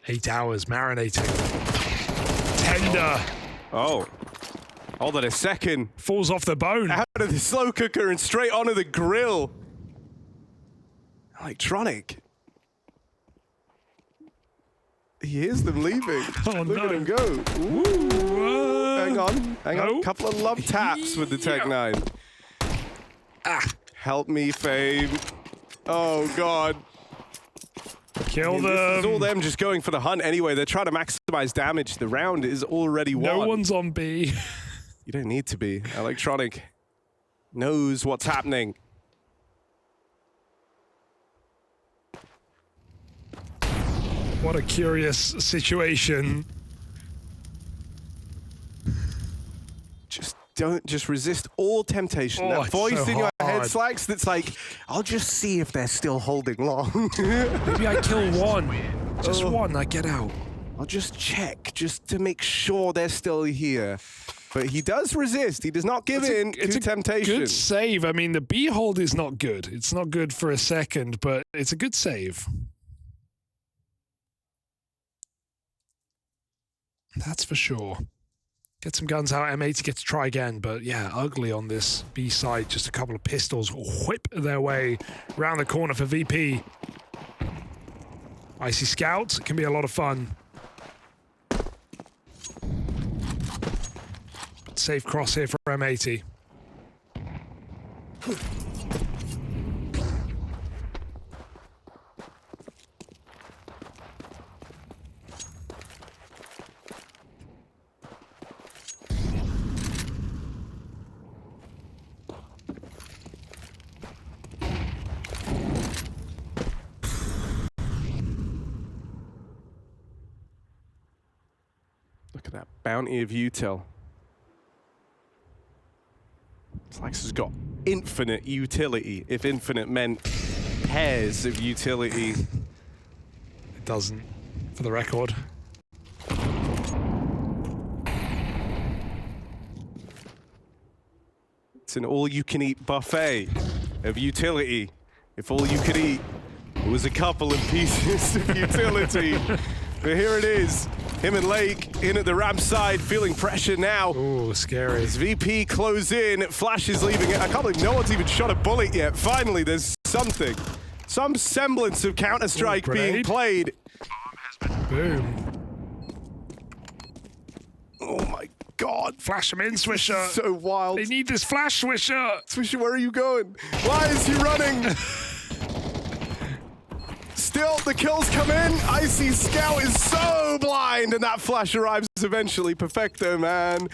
8 hours marinating. Tender. Oh. Hold on a second. Falls off the bone. Out of the slow cooker and straight onto the grill. Electronic. He hears them leaving. Oh, Look no. at him go. Ooh. Hang on. Hang on. Couple of love taps with the Tech 9. Ah. Help me, Fame. Oh, God. Kill them. This is all them just going for the hunt anyway. They're trying to maximize damage. The round is already won. No one's on B. You don't need to be. Electronic knows what's happening. What a curious situation. Just resist all temptation. Oh, That voice so in your head, hard. Slacks, that's like, I'll just see if they're still holding long. Maybe I kill one. Just one, I get out. I'll just check, just to make sure they're still here. But he does resist. He does not give in to temptation. Good save. I mean, the B hold is not good. It's not good for a second, but it's a good save. That's for sure. Get some guns out. M80 get to try again, but yeah, ugly on this B side. Just a couple of pistols whip their way around the corner for VP. Icy Scout can be a lot of fun. But safe cross here for M80. Look at that bounty of util. Slacks has got infinite utility, if infinite meant pairs of utility. It doesn't, for the record. It's an all-you-can-eat buffet of utility. If all you could eat was a couple of pieces of utility. But here it is. Him and Lake in at the ramp side, feeling pressure now. Ooh, scary. As VP close in, Flash is leaving it. I can't believe no one's even shot a bullet yet. Finally, there's something. Some semblance of Counter-Strike being played. Boom. Oh my God. Flash him in, Swisher. So wild. They need this flash, Swisher. Swisher, where are you going? Why is he running? Still, the kills come in. Icy Scout is so blind, and that flash arrives eventually. Perfecto, man.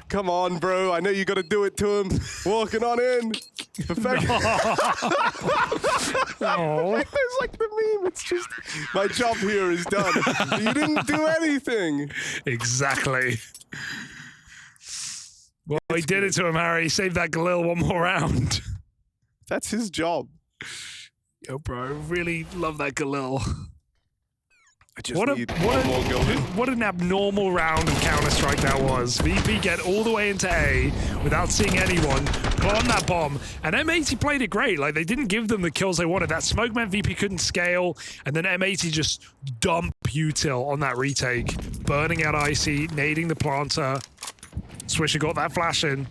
Come on, bro. I know you got to do it to him. Walking on in. Perfecto. It's like the meme. It's just, my job here is done. You didn't do anything. Exactly. Well, he did it to him, Harry. He saved that Galil one more round. That's his job. Yo, bro, I really love that Galil. I just need one more Galil. What an abnormal round of Counter-Strike that was. VP get all the way into A without seeing anyone, plant that bomb, and M80 played it great. Like, they didn't give them the kills they wanted. That smoke meant VP couldn't scale, and then M80 just dump util on that retake, burning out Icy, nading the planter. Swisher got that flash in.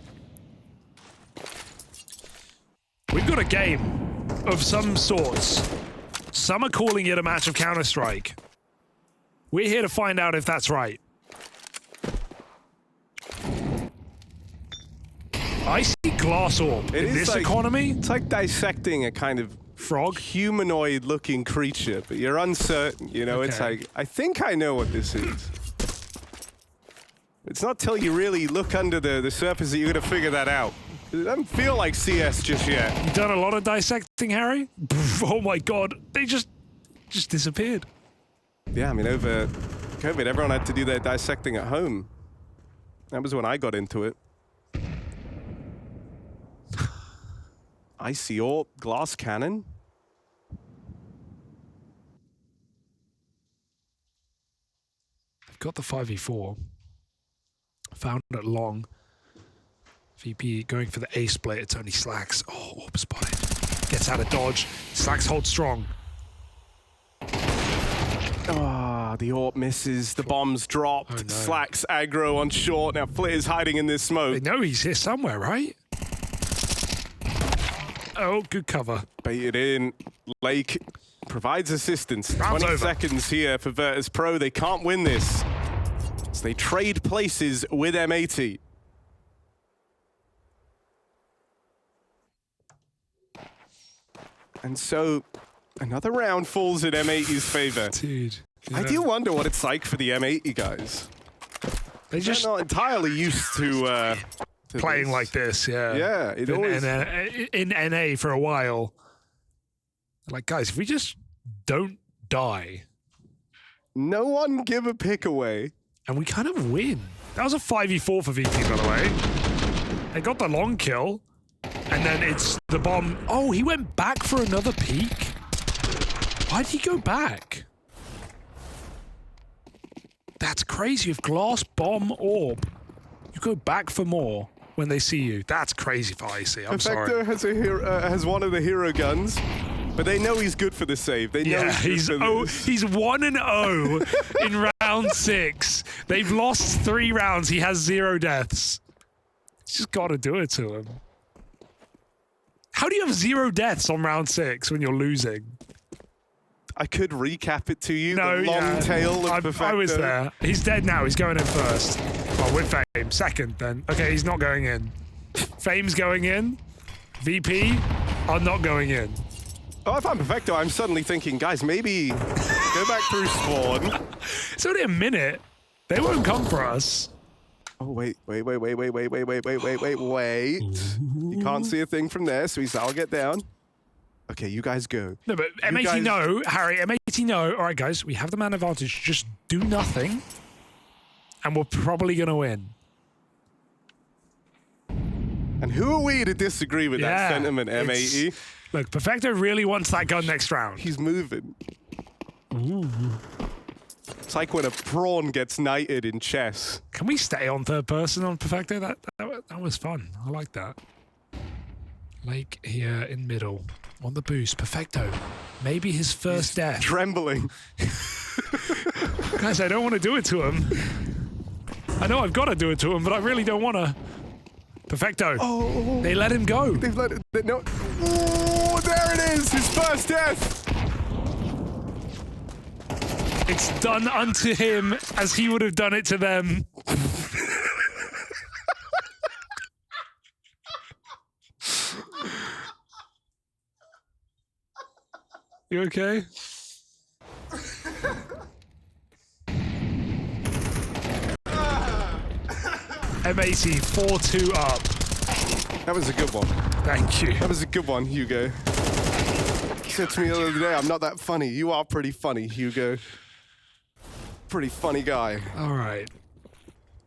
We've got a game of some sorts. Some are calling it a match of Counter-Strike. We're here to find out if that's right. I see glass orb in this economy. It's like dissecting a kind of frog, humanoid-looking creature, but you're uncertain. You know, it's like, I think I know what this is. It's not till you really look under the surface that you're going to figure that out. It doesn't feel like CS just yet. You've done a lot of dissecting, Harry? Oh my God, they just disappeared. Yeah, I mean, over COVID, everyone had to do their dissecting at home. That was when I got into it. Icy orb, glass cannon. I've got the 5v4. Found it long. VP going for the A split. It's only Slacks. Oh, orb spotted. Gets out of dodge. Slacks hold strong. Ah, the AWP misses. The bomb's dropped. Oh, no. Slacks aggro on short. Now Flit is hiding in this smoke. They know he's here somewhere, right? Oh, good cover. Baited in. Lake provides assistance. Round's 20 over. seconds here for Virtus.pro. They can't win this. So they trade places with M80. And so another round falls in M80's favor. Dude. I do wonder what it's like for the M80 guys. They just They're not entirely used to playing this. like this, yeah. Yeah, it Been always... in NA for a while. Like, guys, if we just don't die No one give a pick away. and we kind of win. That was a 5v4 for VP, by the way. They got the long kill, and then it's the bomb. Oh, he went back for another peek? Why'd he go back? That's crazy. With glass, bomb, orb, you go back for more when they see you. That's crazy for Icy. I'm sorry. Perfecto has a hero, has one of the hero guns, but they know he's good for the save. They know Yeah, he's good for he's 1-0 in round 6. They've lost 3 rounds. He has 0 deaths. He's just got to do it to him. How do you have 0 deaths on round 6 when you're losing? I could recap it to you. No, the long yeah. tail of Perfecto. I was there. He's dead now. He's going in first. Well, with Fame. Second, then. Okay, he's not going in. Fame's going in. VP are not going in. Oh, if I'm Perfecto, I'm suddenly thinking, guys, maybe go back through spawn. It's only a minute. They won't come for us. Oh, wait. You can't see a thing from there, so I'll get down. Okay, you guys go. No, but M80 no, Harry, M80 no. All right, guys, we have the man advantage. Just do nothing, and we're probably going to win. And who are we to disagree with that sentiment, M80? Look, Perfecto really wants that gun next round. He's moving. Ooh. It's like when a prawn gets knighted in chess. Can we stay on third person on Perfecto? That was fun. I like that. Lake here in middle. On the boost. Perfecto. Maybe his first death. Trembling. Guys, I don't want to do it to him. I know I've got to do it to him, but I really don't want to. Perfecto. Oh. They let him go. They've let it. No. Oh, there it is. His first death. It's done unto him as he would have done it to them. You okay? M80, 4-2 up. That was a good one. Thank you. That was a good one, Hugo. You said to me the other day, I'm not that funny. You are pretty funny, Hugo. Pretty funny guy. All right.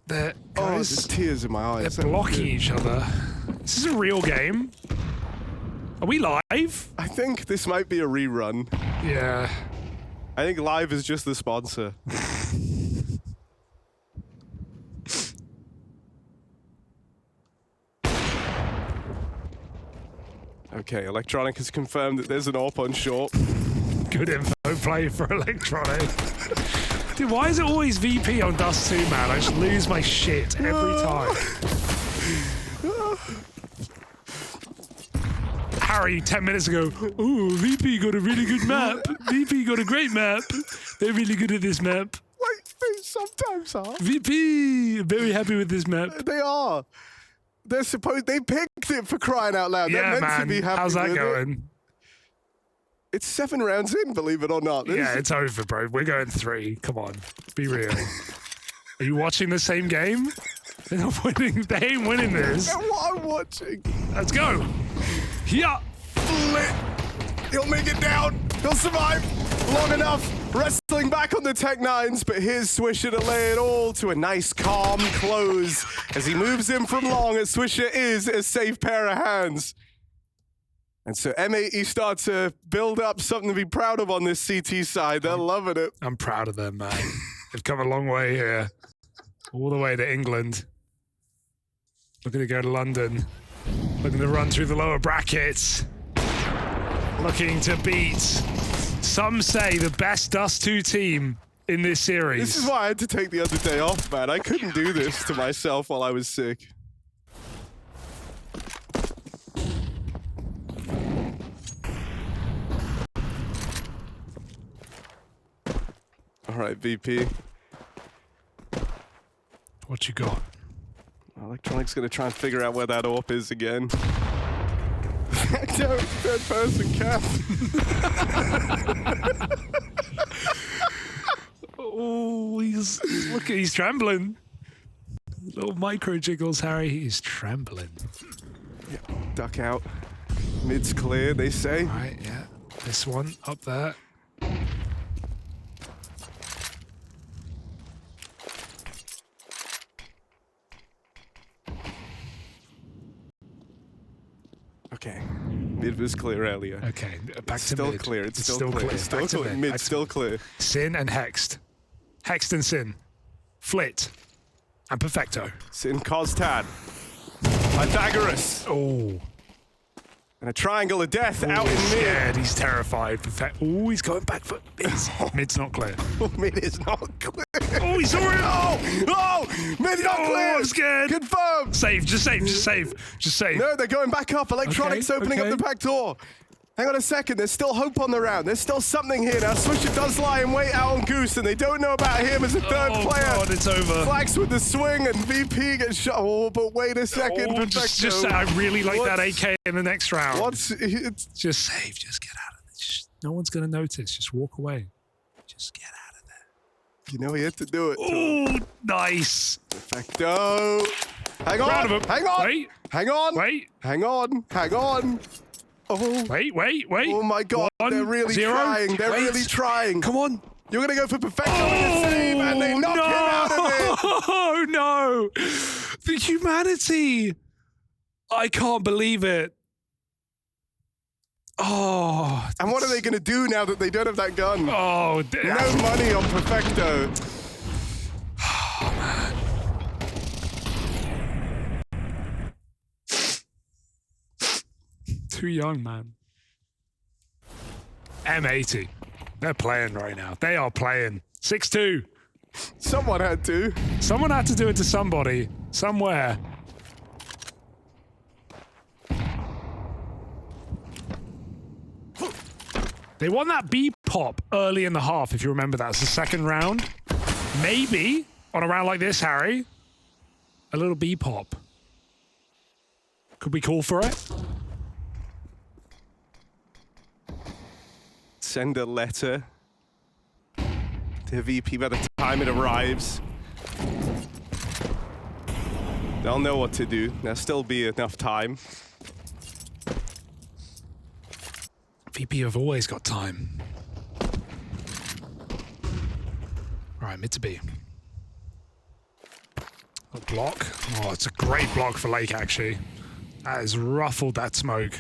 Guys, there's tears in my eyes. They're blocking each other. This is a real game. Are we live? I think this might be a rerun. Yeah. I think live is just the sponsor. Okay, Electronic has confirmed that there's an AWP on short. Good info play for Electronic. Dude, why is it always VP on Dust 2, man? I just lose my shit every time. Harry, 10 minutes ago, ooh, VP got a really good map. VP got a great map. They're really good at this map. Wait, they sometimes are. VP, very happy with this map. They are. They're supposed. They picked it for crying out loud. Yeah, They're meant man. to be happy How's that with going? It. It's 7 rounds in, believe it or not. Yeah, it's over, bro. We're going 3. Come on, be real. Are you watching the same game? They're not winning. They ain't winning this. That's what I'm watching. Let's go. Yeah. Flit. He'll make it down. He'll survive long enough. Wrestling back on the Tech 9s, but here's Swisher to lay it all to a nice, calm close as he moves in from long, as Swisher is a safe pair of hands. And so M80 start to build up something to be proud of on this CT side. They're loving it. I'm proud of them, man. They've come a long way here. All the way to England. Looking to go to London. Looking to run through the lower brackets. looking to beat, some say, the best Dust 2 team in this series. This is why I had to take the other day off, man. I couldn't do this to myself while I was sick. All right, VP. What you got? Electronic's gonna try and figure out where that AWP is again. No, third person cap. Oh, he's trembling. Little micro jiggles, Harry. He's trembling. Yeah, duck out. Mid's clear, they say. Right, yeah. This one up there. Okay. Mid was clear earlier. Okay, back to Still mid. clear. It's still clear. Still Back to clear. mid. Mid Back to still clear. Sin and Hexed. Hexed and Sin. Flit. And Perfecto. Sin Costad. Pythagoras. Oh. And a triangle of death out in He's mid. scared. He's terrified. Oh, he's going back for mid's not clear. Mid is not clear. Oh, he saw it. Oh, mid's not clear. I'm scared. Confirmed. Save, just save, just save, just save. No, they're going back up. Electronics opening up the back door. Hang on a second. There's still hope on the round. There's still something here. Now, Swisher does lie in wait out on Goose, and they don't know about him as a third player. Oh, God, it's over. Flax with the swing, and VP gets shot. Oh, but wait a second. Oh, just I really like that AK in the next round. It's just save. Just get out of it. No one's going to notice. Just walk away. Just get out of there. You know he had to do it. Oh, nice. Perfecto. Hang on. Round of them. Hang on. Wait. Hang on. Wait. Hang on. Hang on. Oh. Wait. Oh my God. They're really trying. They're really trying. Come on. You're going to go for Perfecto with a save, and they knock him out of it. Oh, no. The humanity. I can't believe it. Oh. And what are they going to do now that they don't have that gun? Oh, no money on Perfecto. Oh, man. Too young, man. M80. They're playing right now. They are playing. 6-2. Someone had to. Someone had to do it to somebody. Somewhere. They won that B pop early in the half, if you remember that. It's the second round. Maybe, on a round like this, Harry, a little B pop. Could we call for it? Send a letter to VP by the time it arrives. They'll know what to do. There'll still be enough time. VP have always got time. All right, mid to B. A block. Oh, it's a great block for Lake, actually. That has ruffled that smoke.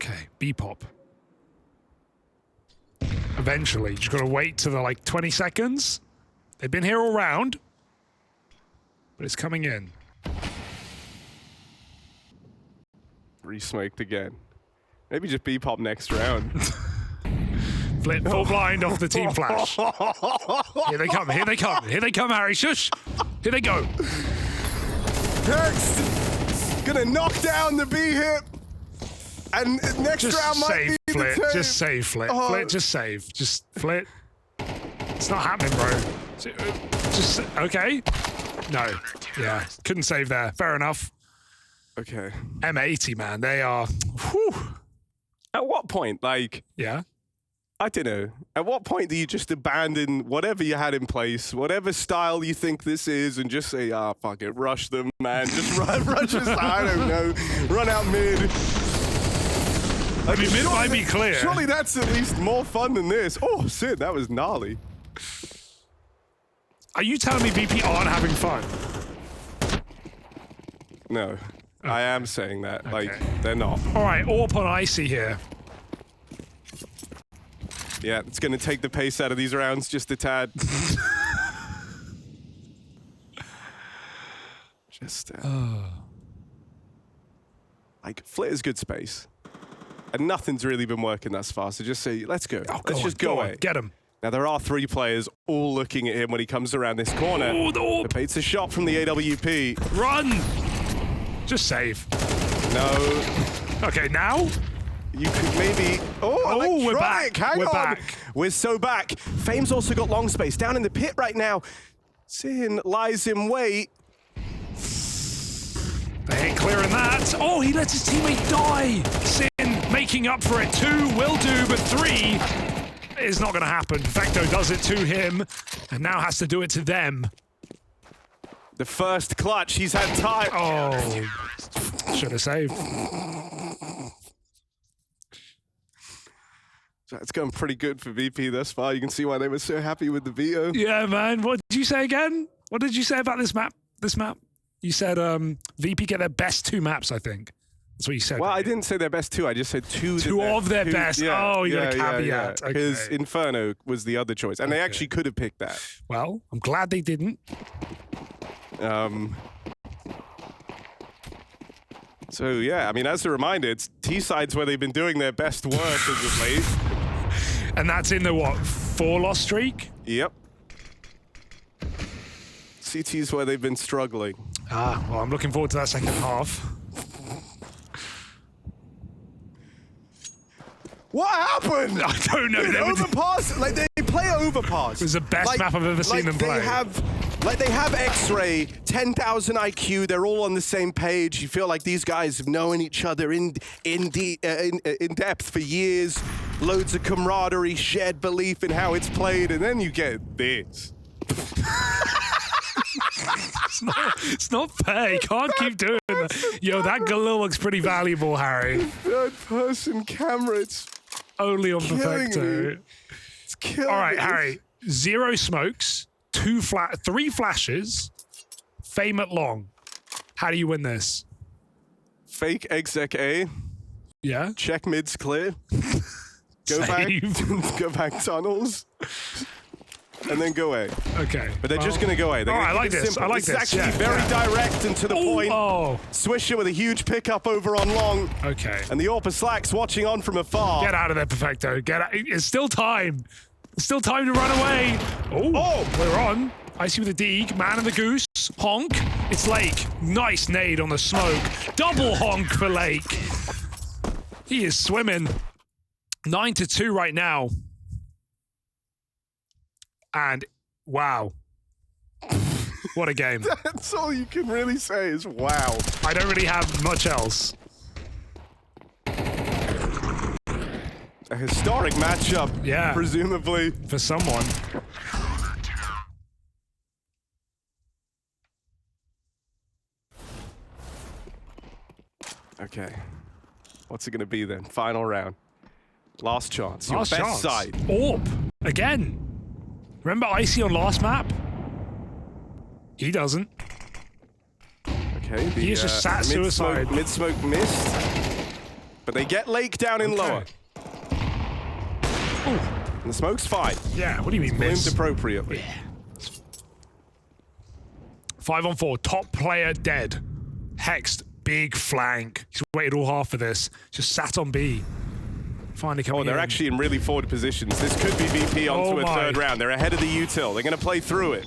Okay, B-pop. Eventually, you just gotta wait to the, like, 20 seconds. They've been here all round, but it's coming in. Re-smoked again. Maybe just B-pop next round. Flip full blind off the team flash. Here they come, here they come, here they come, Harry, shush! Here they go. Next! Gonna knock down the B-hit. And next Just round might save be Flit, the just save Flit. Oh. Flit, just save. Just Flit. It's not happening, bro. Just, okay. No, yeah, couldn't save there. Fair enough. Okay. M80, man, they are, whew. At what point, like... Yeah? I don't know. At what point do you just abandon whatever you had in place, whatever style you think this is, and just say, ah, fuck it, rush them, man. Just rush us, I don't know. Run out mid. I mean, mid might be clear. Surely that's at least more fun than this. Oh, Sid, that was gnarly. Are you telling me VP aren't having fun? No, okay. I am saying that. Okay. Like, they're not. All right, AWP on Icy here. Yeah, it's going to take the pace out of these rounds just a tad. just... like, Flitter's good space. And nothing's really been working thus far, so just say, let's go. Let's just go away. Get him. Now, there are 3 players all looking at him when he comes around this corner. Oh, the AWP. Debates a shot from the AWP. Run! Just save. No. Okay, now? You could maybe... Oh, we're back. Hang We're on. back. We're so back. Fame's also got long space down in the pit right now. Sin lies in wait. They ain't clearing that. Oh, he lets his teammate die. Sin making up for it. 2 will do, but 3 is not going to happen. Perfecto does it to him and now has to do it to them. The first clutch. He's had time. Oh, should have saved. It's going pretty good for VP thus far. You can see why they were so happy with the veto. Yeah, man. What did you say again? What did you say about this map? You said VP get their best 2 maps, I think. That's what you said. Well, I didn't say their best 2. I just said 2. 2 of their best. Yeah, oh, you got a caveat. Because Okay. Inferno was the other choice. And they actually could have picked that. Well, I'm glad they didn't. So, yeah, I mean, as a reminder, it's T-sides where they've been doing their best work as of late. And that's in the, what, 4-loss streak? Yep. CT's where they've been struggling. Ah, well, I'm looking forward to that second half. What happened? I don't know. Dude, Overpass, like they play Overpass. It was the best map I've ever seen them play. They have X-Ray, 10,000 IQ. They're all on the same page. You feel like these guys have known each other in depth for years. Loads of camaraderie, shared belief in how it's played, and then you get this. It's not fair. You can't keep doing that. Yo, that galil looks pretty valuable, Harry. Third-person camera, it's only on killing Perfecto. me. It's killing All right, me. Harry. 0 smokes, 3 flashes, Fame at long. How do you win this? Fake exec A. Yeah. Check mid's clear. Go back. Go back tunnels. And then go A. Okay. But they're just going to go A. They're I gonna like keep it this. simple. I like this. It's actually very direct and to the point. Oh. Swisher with a huge pickup over on long. Okay. And the Orpa Slacks watching on from afar. Get out of there, Perfecto. Get out. It's still time. It's still time to run away. Oh, we're on. Icy with a Deeg. Man and the Goose. Honk. It's Lake. Nice nade on the smoke. Double honk for Lake. He is swimming. 9-2 right now. And wow. What a game. That's all you can really say is wow. I don't really have much else. A historic matchup. Yeah. Presumably. For someone. Okay. What's it going to be then? Final round. Last chance. Your Last best chance. side. Orp. Again. Remember Icy on last map? He doesn't. Okay. He is just sat suicide. Mid-smoke missed. But they get Lake down in lower. Ooh. And the smoke's fine. Yeah, what do you mean Bloomed miss? appropriately. Yeah. 5-on-4. Top player dead. Hexed. Big flank. He's waited all half of this. Just sat on B. Finally coming in. They're actually in really forward positions. This could be VP onto a third round. They're ahead of the util. They're going to play through it.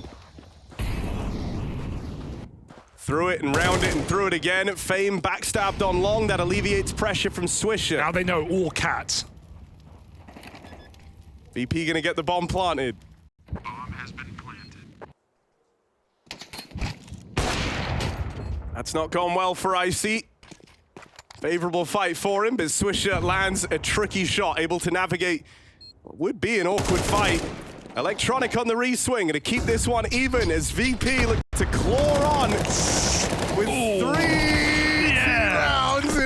Through it and round it and through it again. Fame backstabbed on long. That alleviates pressure from Swisher. Now they know all cats. VP going to get the bomb planted. Bomb has been planted. That's not gone well for Icy. Favorable fight for him, but Swisher lands a tricky shot, able to navigate what would be an awkward fight. Electronic on the re-swing, to keep this one even as VP look to claw on with 3 rounds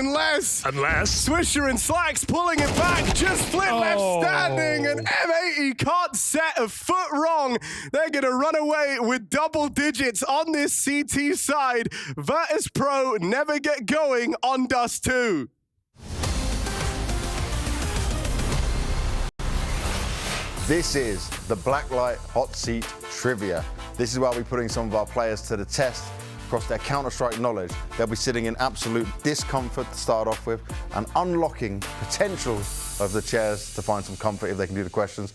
unless Swisher and Slacks pulling it back, just Flit left standing, and M80 can't set a foot wrong. They're gonna run away with double digits on this CT side. Virtus.pro never get going on Dust 2. This is the Blacklight Hot Seat Trivia. This is where we're putting some of our players to the test across their Counter-Strike knowledge. They'll be sitting in absolute discomfort to start off with and unlocking potential of the chairs to find some comfort if they can do the questions.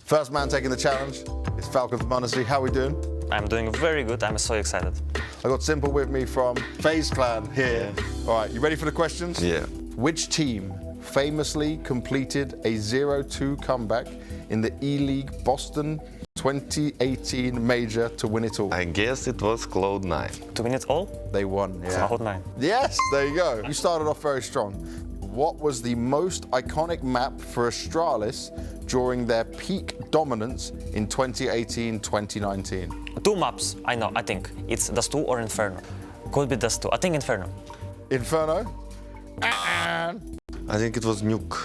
First man taking the challenge is Falcon from Honesty. How are we doing? I'm doing very good. I'm so excited. I got Simple with me from FaZe Clan here. All right, you ready for the questions? Yeah. Which team famously completed a 0-2 comeback in the E-League Boston 2018 major to win it all? I guess it was Cloud9. To win it all? They won, yeah. Cloud9. Yes, there you go. You started off very strong. What was the most iconic map for Astralis during their peak dominance in 2018-2019? 2 maps, I know, I think. It's Dust 2 or Inferno. Could be Dust 2. I think Inferno. Inferno? I think it was Nuke.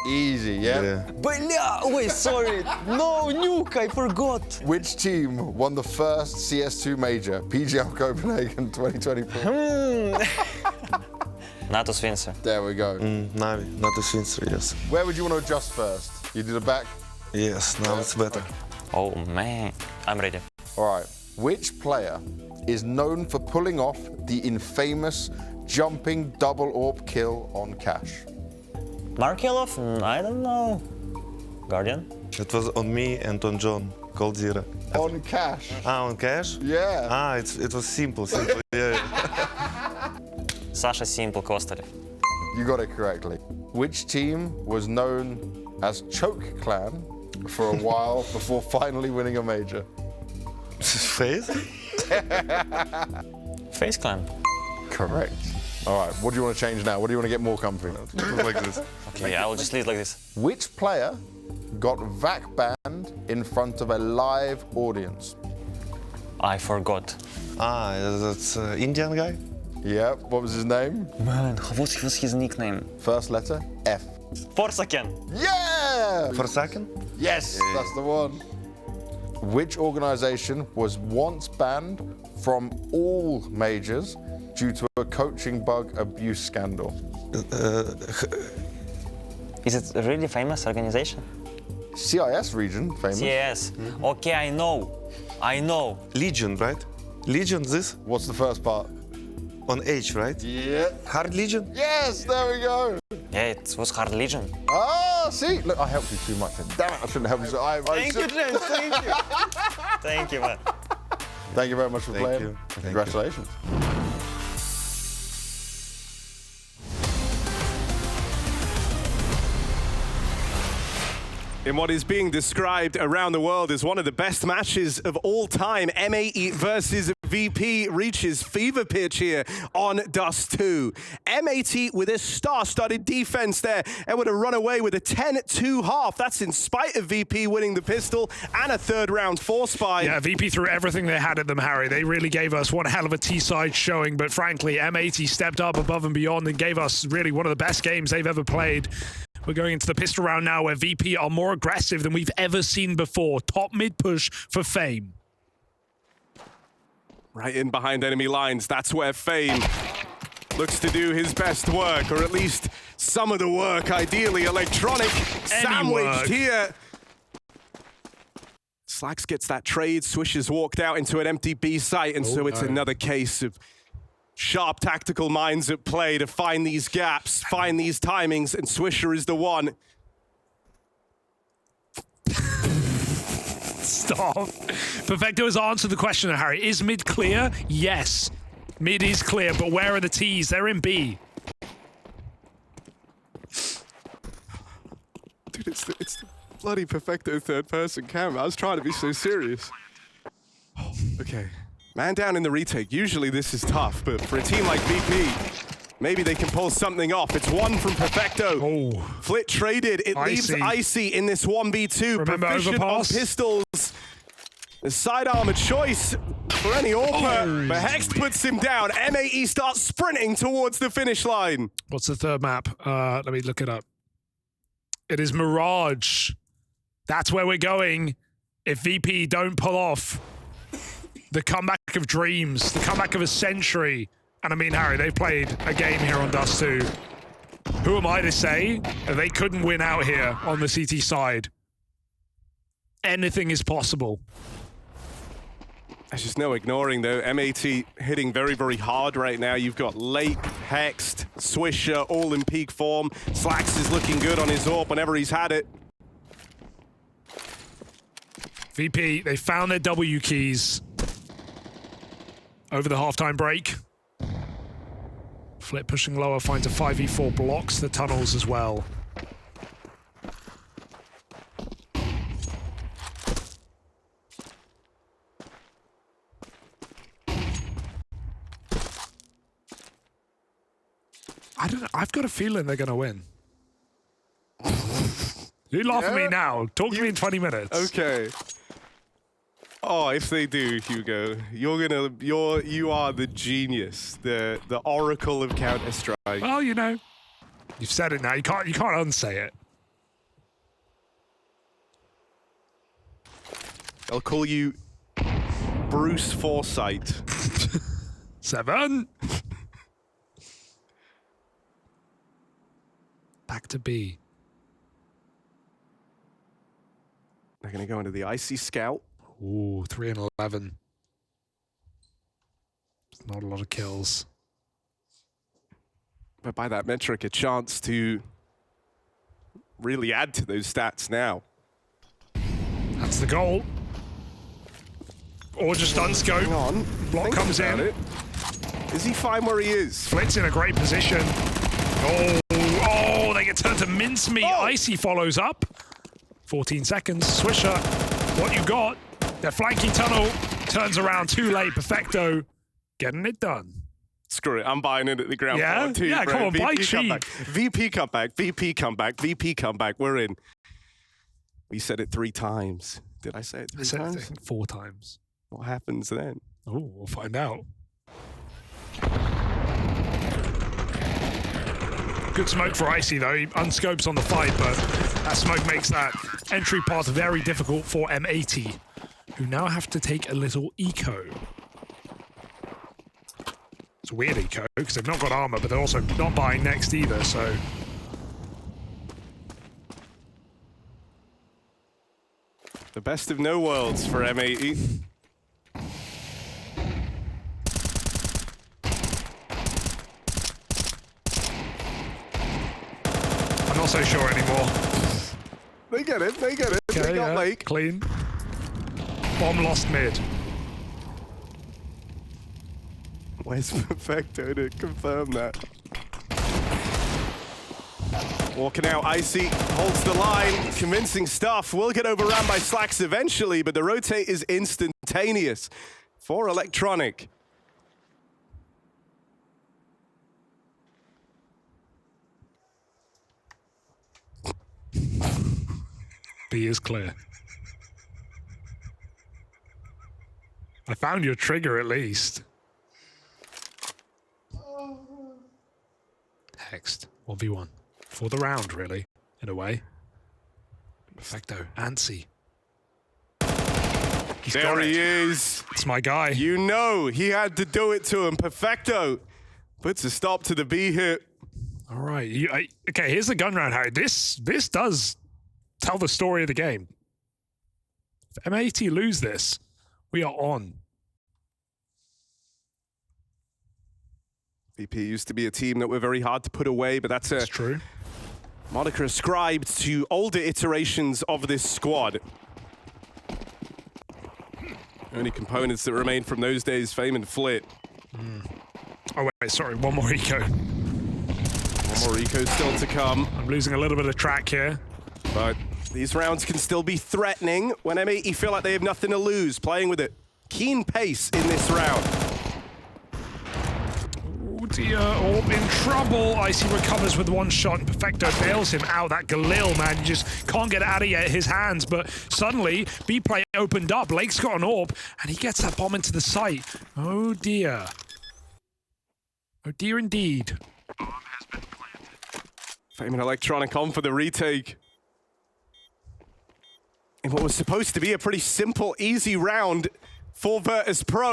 Easy, yeah? Bля, wait, sorry. No, Nuke, I forgot. Which team won the first CS2 major, PGL Copenhagen 2024? Natus Windsor. There we go. Navi, not a Swinster, yes. Where would you want to adjust first? You do the back? Yes, now it's better. Oh man, I'm ready. All right. Which player is known for pulling off the infamous jumping double AWP kill on Cash? Markelov? I don't know. Guardian? It was on me and on John, called Zira. On Cash? On Cash? Yeah. It was simple, yeah. Sasha Simple Kostarev. You got it correctly. Which team was known as Choke Clan for a while before finally winning a major? FaZe? FaZe Clan. Correct. All right, what do you want to change now? What do you want to get more comfy? Like this. Okay, I will just leave it like this. Which player got VAC banned in front of a live audience? I forgot. That's Indian guy? Yep, what was his name? Man, what was his nickname? First letter, F. Forsaken. Yeah! For a second? Yes, that's the one. Which organization was once banned from all majors due to a coaching bug abuse scandal? Is it a really famous organization? CIS region, famous. Yes. Okay, I know. Legion, right? Legion, this? What's the first part? On H, right? Yeah. Hard Legion? Yes, there we go. Yeah, it was Hard Legion. Ah, see, look, I helped you too much. Damn it, I shouldn't have helped you. Thank you, James. Thank you. Thank you, man. Thank you very much for playing. You. Congratulations. In what is being described around the world as one of the best matches of all time, M80 versus VP reaches fever pitch here on Dust 2. M80 with a star-studded defense there, able to run away with a 10-2 half. That's in spite of VP winning the pistol and a third round force buy. Yeah, VP threw everything they had at them, Harry. They really gave us one hell of a T-side showing, but frankly, M80 stepped up above and beyond and gave us really one of the best games they've ever played. We're going into the pistol round now where VP are more aggressive than we've ever seen before. Top mid push for Fame. Right in behind enemy lines, that's where Fame looks to do his best work, or at least some of the work, ideally electronic. Sandwiched here. Slacks gets that trade, Swish has walked out into an empty B site, and so it's another case of sharp tactical minds at play to find these gaps, find these timings, and Swisher is the one. Stop. Perfecto has answered the question, Harry. Is mid clear? Yes. Mid is clear, but where are the T's? They're in B. Dude, it's the bloody Perfecto third-person camera. I was trying to be so serious. Okay. Man down in the retake. Usually this is tough, but for a team like VP, maybe they can pull something off. It's one from Perfecto. Oh. Flit traded. It leaves Icy in this 1v2. Remember Proficient Overpass? on pistols. The sidearm a choice for any AWPer, but Hex puts him down. M80 starts sprinting towards the finish line. What's the third map? Let me look it up. It is Mirage. That's where we're going. If VP don't pull off the comeback of dreams, the comeback of a century. And I mean, Harry, they've played a game here on Dust 2. Who am I to say that they couldn't win out here on the CT side? Anything is possible. There's just no ignoring, though. M80 hitting very, very hard right now. You've got Lake, Hexed, Swisher, all in peak form. Slacks is looking good on his AWP whenever he's had it. VP, they found their W keys over the halftime break. Flip pushing lower, finds a 5v4, blocks the tunnels as well. I don't know. I've got a feeling they're going to win. You laugh at me now. Talk to me in 20 minutes. Okay. Oh, if they do, Hugo, you are the genius, the oracle of Counter-Strike. Well, you know, you've said it now. You can't unsay it. I'll call you Bruce Forsyth. 7. Back to B. They're going to go into the Icy Scout. Ooh, 3 and 11. Not a lot of kills. But by that metric, a chance to really add to those stats now. That's the goal. Or just unscope. Hang on. Block comes in. It. Is he fine where he is? Flit's in a great position. Oh, they get turned to mincemeat. Oh. Icy follows up. 14 seconds. Swisher, what you got? They're flanking tunnel. Turns around too late. Perfecto getting it done. Screw it. I'm buying it at the ground Yeah? floor too, Yeah, bro. come on, buy VP cheap. comeback. VP comeback. VP comeback. VP comeback. We're in. We said it 3 times. Did I say it 3 I said times? it, I think 4 times. What happens then? Oh, we'll find out. Good smoke for Icy, though. He unscopes on the fight, but that smoke makes that entry path very difficult for M80, who now have to take a little eco. It's a weird eco, because they've not got armor, but they're also not buying next either, so... The best of no worlds for M80. I'm not so sure anymore. They get it. They get it. Okay, they got Lake. Clean. Bomb lost mid. Where's Perfecto to confirm that? Walking out, Icy holds the line. Convincing stuff. Will get overrun by Slacks eventually, but the rotate is instantaneous for Electronic. B is clear. I found your trigger at least. Hexed. 1v1. For the round, really, in a way. Perfecto. Antsy. There he is. It's my guy. You know he had to do it to him. Perfecto puts a stop to the B hit. All right. Okay, here's the gun round, Harry. This does tell the story of the game. If M80 lose this, we are on. VP used to be a team that were very hard to put away, but that's true. Moniker ascribed to older iterations of this squad. Only components that remain from those days, Fame and Flit. Oh, wait, sorry. One more eco. One more eco still to come. I'm losing a little bit of track here. But these rounds can still be threatening when M80 feel like they have nothing to lose, playing with a keen pace in this round. Oh dear, Orb in trouble. Icy recovers with one shot and Perfecto bails him out. That Galil, man, you just can't get it out of his hands. But suddenly, B-play opened up. Lake's got an Orb, and he gets that bomb into the site. Oh dear. Oh dear indeed. Fame and Electronic on for the retake. In what was supposed to be a pretty simple, easy round for Virtus.pro.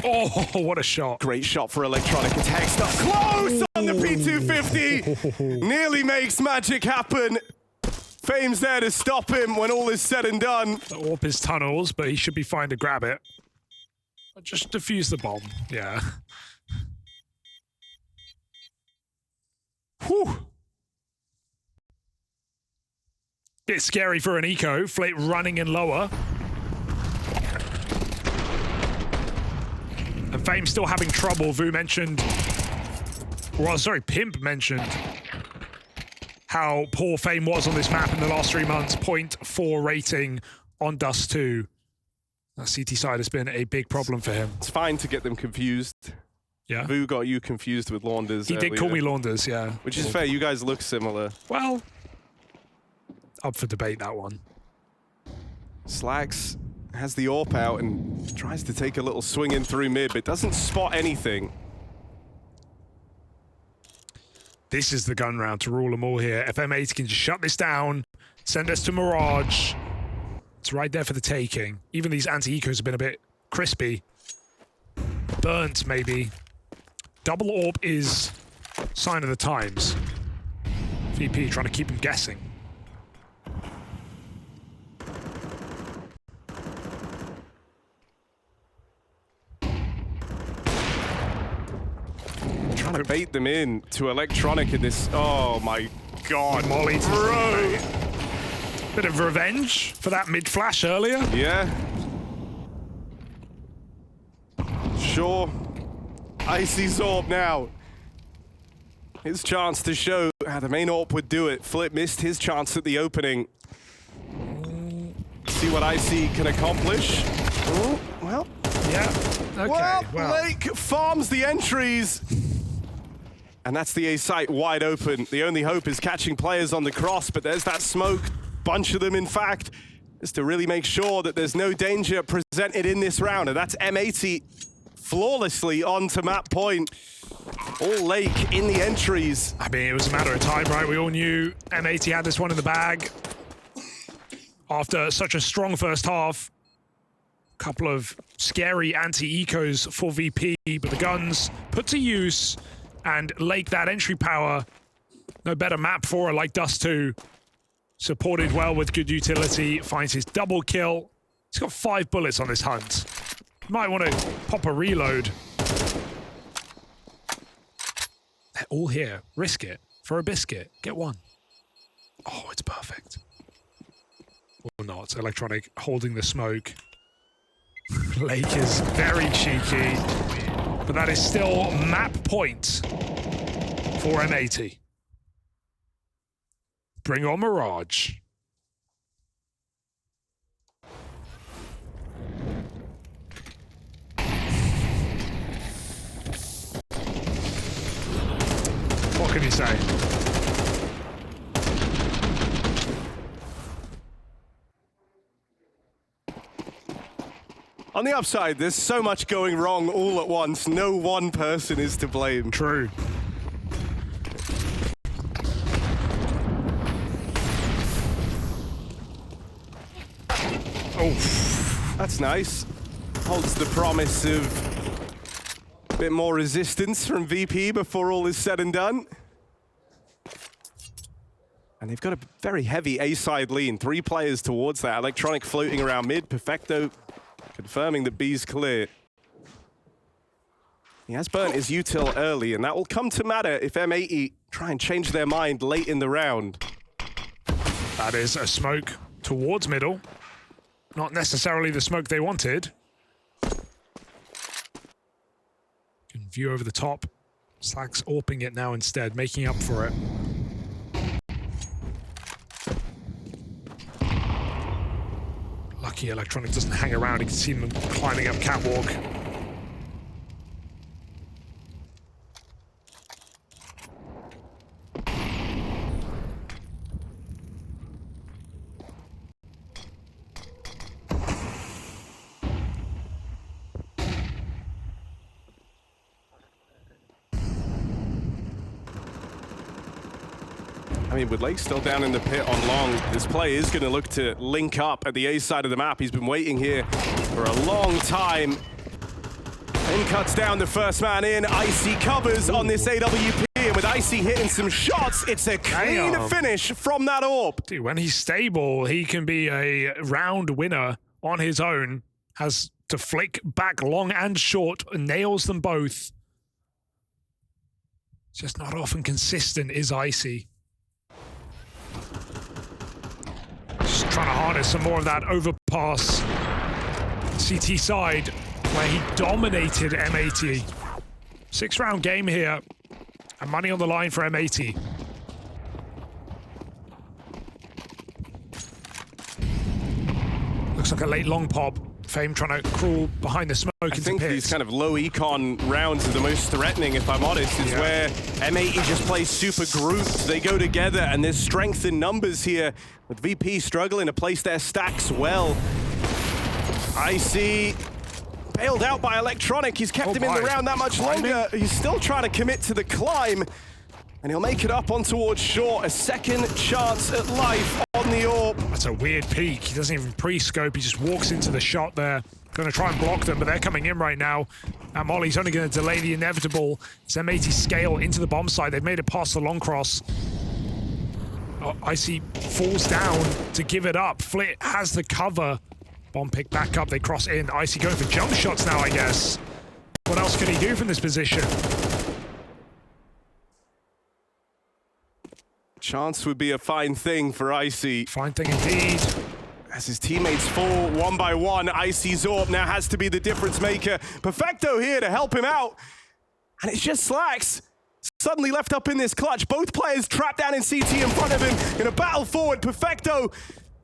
Oh, what a shot. Great shot for Electronic. It's hexed up close on the P250. Nearly makes magic happen. Fame's there to stop him when all is said and done. The AWP is tunnels, but he should be fine to grab it. Just defuse the bomb. Yeah. Whew. Bit scary for an eco. Flate running in lower. And Fame still having trouble. Vu mentioned, well, sorry, Pimp mentioned how poor Fame was on this map in the last 3 months. 0.4 rating on Dust 2. That CT side has been a big problem for him. It's fine to get them confused. Yeah. Vu got you confused with Launders. He did call me Launders, yeah. Which is fair. You guys look similar. Well, up for debate, that one. Slacks has the AWP out and tries to take a little swing in through mid, but doesn't spot anything. This is the gun round to rule them all here. If M80 can just shut this down, send us to Mirage. It's right there for the taking. Even these anti-ecos have been a bit crispy. Burnt, maybe. Double AWP is sign of the times. VP trying to keep him guessing. Trying to bait them in to Electronic in this. Oh my God. Molly, bro. Bit of revenge for that mid-flash earlier. Yeah. Sure. Icy Zorb now. His chance to show how the main AWP would do it. Flip missed his chance at the opening. See what Icy can accomplish. Oh, well. Yeah. Okay. Well, Lake farms the entries. And that's the A site wide open. The only hope is catching players on the cross, but there's that smoke. Bunch of them, in fact, just to really make sure that there's no danger presented in this round. And that's M80 flawlessly onto map point. All Lake in the entries. I mean, it was a matter of time, right? We all knew M80 had this one in the bag. After such a strong first half, a couple of scary anti-ecos for VP, but the guns put to use, and Lake, that entry power, no better map for her like Dust 2. Supported well with good utility, finds his double kill. He's got 5 bullets on this hunt. Might want to pop a reload. They're all here. Risk it for a biscuit. Get one. Oh, it's perfect. Or not. Electronic holding the smoke. Lake is very cheeky, but that is still map point for M80. Bring on Mirage. What can you say? On the upside, there's so much going wrong all at once. No one person is to blame. True. Oh, that's nice. Holds the promise of a bit more resistance from VP before all is said and done. And they've got a very heavy A-side lean. 3 players towards that. Electronic floating around mid. Perfecto confirming that B's clear. He has burnt his util early, and that will come to matter if M80 try and change their mind late in the round. That is a smoke towards middle. Not necessarily the smoke they wanted. Can view over the top. Slacks AWPing it now instead, making up for it. Lucky Electronic doesn't hang around. You can see them climbing up catwalk. I mean, with Lake still down in the pit on long, this play is going to look to link up at the A side of the map. He's been waiting here for a long time. Then cuts down the first man in. Icy covers on this AWP, and with Icy hitting some shots, it's a clean finish from that AWP. Dude, when he's stable, he can be a round winner on his own. Has to flick back long and short, and nails them both. Just not often consistent is Icy. Just trying to harness some more of that overpass CT side, where he dominated M80. 6-round game here, and money on the line for M80. Looks like a late long pop. Fame trying to crawl behind the smoke into pits. I think these kind of low econ rounds are the most threatening, if I'm honest, is where M80 just plays super grouped. They go together, and there's strength in numbers here, with VP struggling to place their stacks well. Icy bailed out by Electronic. He's kept him in the round that much longer. He's still trying to commit to the climb, and he'll make it up on towards short. A second chance at life on the AWP. That's a weird peek. He doesn't even pre-scope. He just walks into the shot there. Going to try and block them, but they're coming in right now. And Molly's only going to delay the inevitable. It's M80 scale into the bomb side. They've made it past the long cross. Oh, Icy falls down to give it up. Flit has the cover. Bomb pick back up. They cross in. Icy going for jump shots now, I guess. What else could he do from this position? Chance would be a fine thing for Icy. Fine thing indeed. As his teammates fall one by one, Icy's AWP now has to be the difference maker. Perfecto here to help him out. And it's just Slacks suddenly left up in this clutch. Both players trapped down in CT in front of him in a battle forward. Perfecto,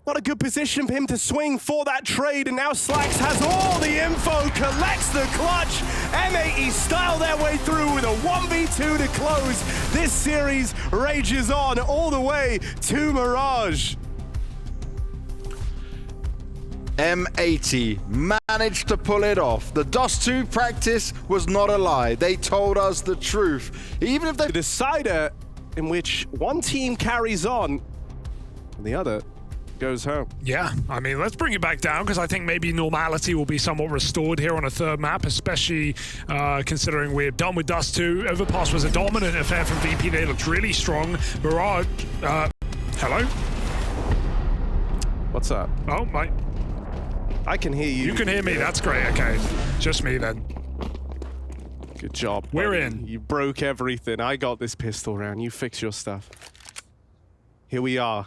not a good position for him to swing for that trade. And now Slacks has all the info, collects the clutch. M80 style their way through with a 1v2 to close. This series rages on all the way to Mirage. M80 managed to pull it off. The Dust 2 practice was not a lie. They told us the truth. Even if they... The decider in which one team carries on and the other goes home. Yeah, I mean, let's bring it back down, because I think maybe normality will be somewhat restored here on a third map, especially considering we're done with Dust 2. Overpass was a dominant affair from VP. They looked really strong. Mirage, hello? What's up? Oh, my... I can hear you. You can hear me, that's great, okay. Just me then. Good job. We're buddy. in. You broke everything. I got this pistol round. You fix your stuff. Here we are.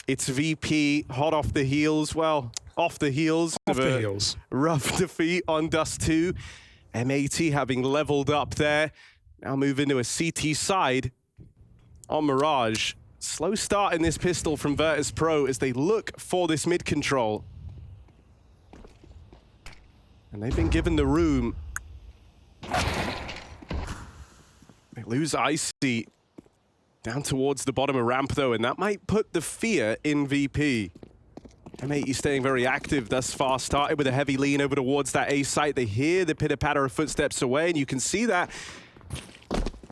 It's VP, hot off the heels. Well, off the heels. Off the heels. Rough defeat on Dust 2. M80 having leveled up there. Now move into a CT side on Mirage. Slow start in this pistol from Virtus.pro as they look for this mid control. And they've been given the room. They lose Icy down towards the bottom of ramp though, and that might put the fear in VP. M80 staying very active thus far, started with a heavy lean over towards that A site. They hear the pitter-patter of footsteps away, and you can see that.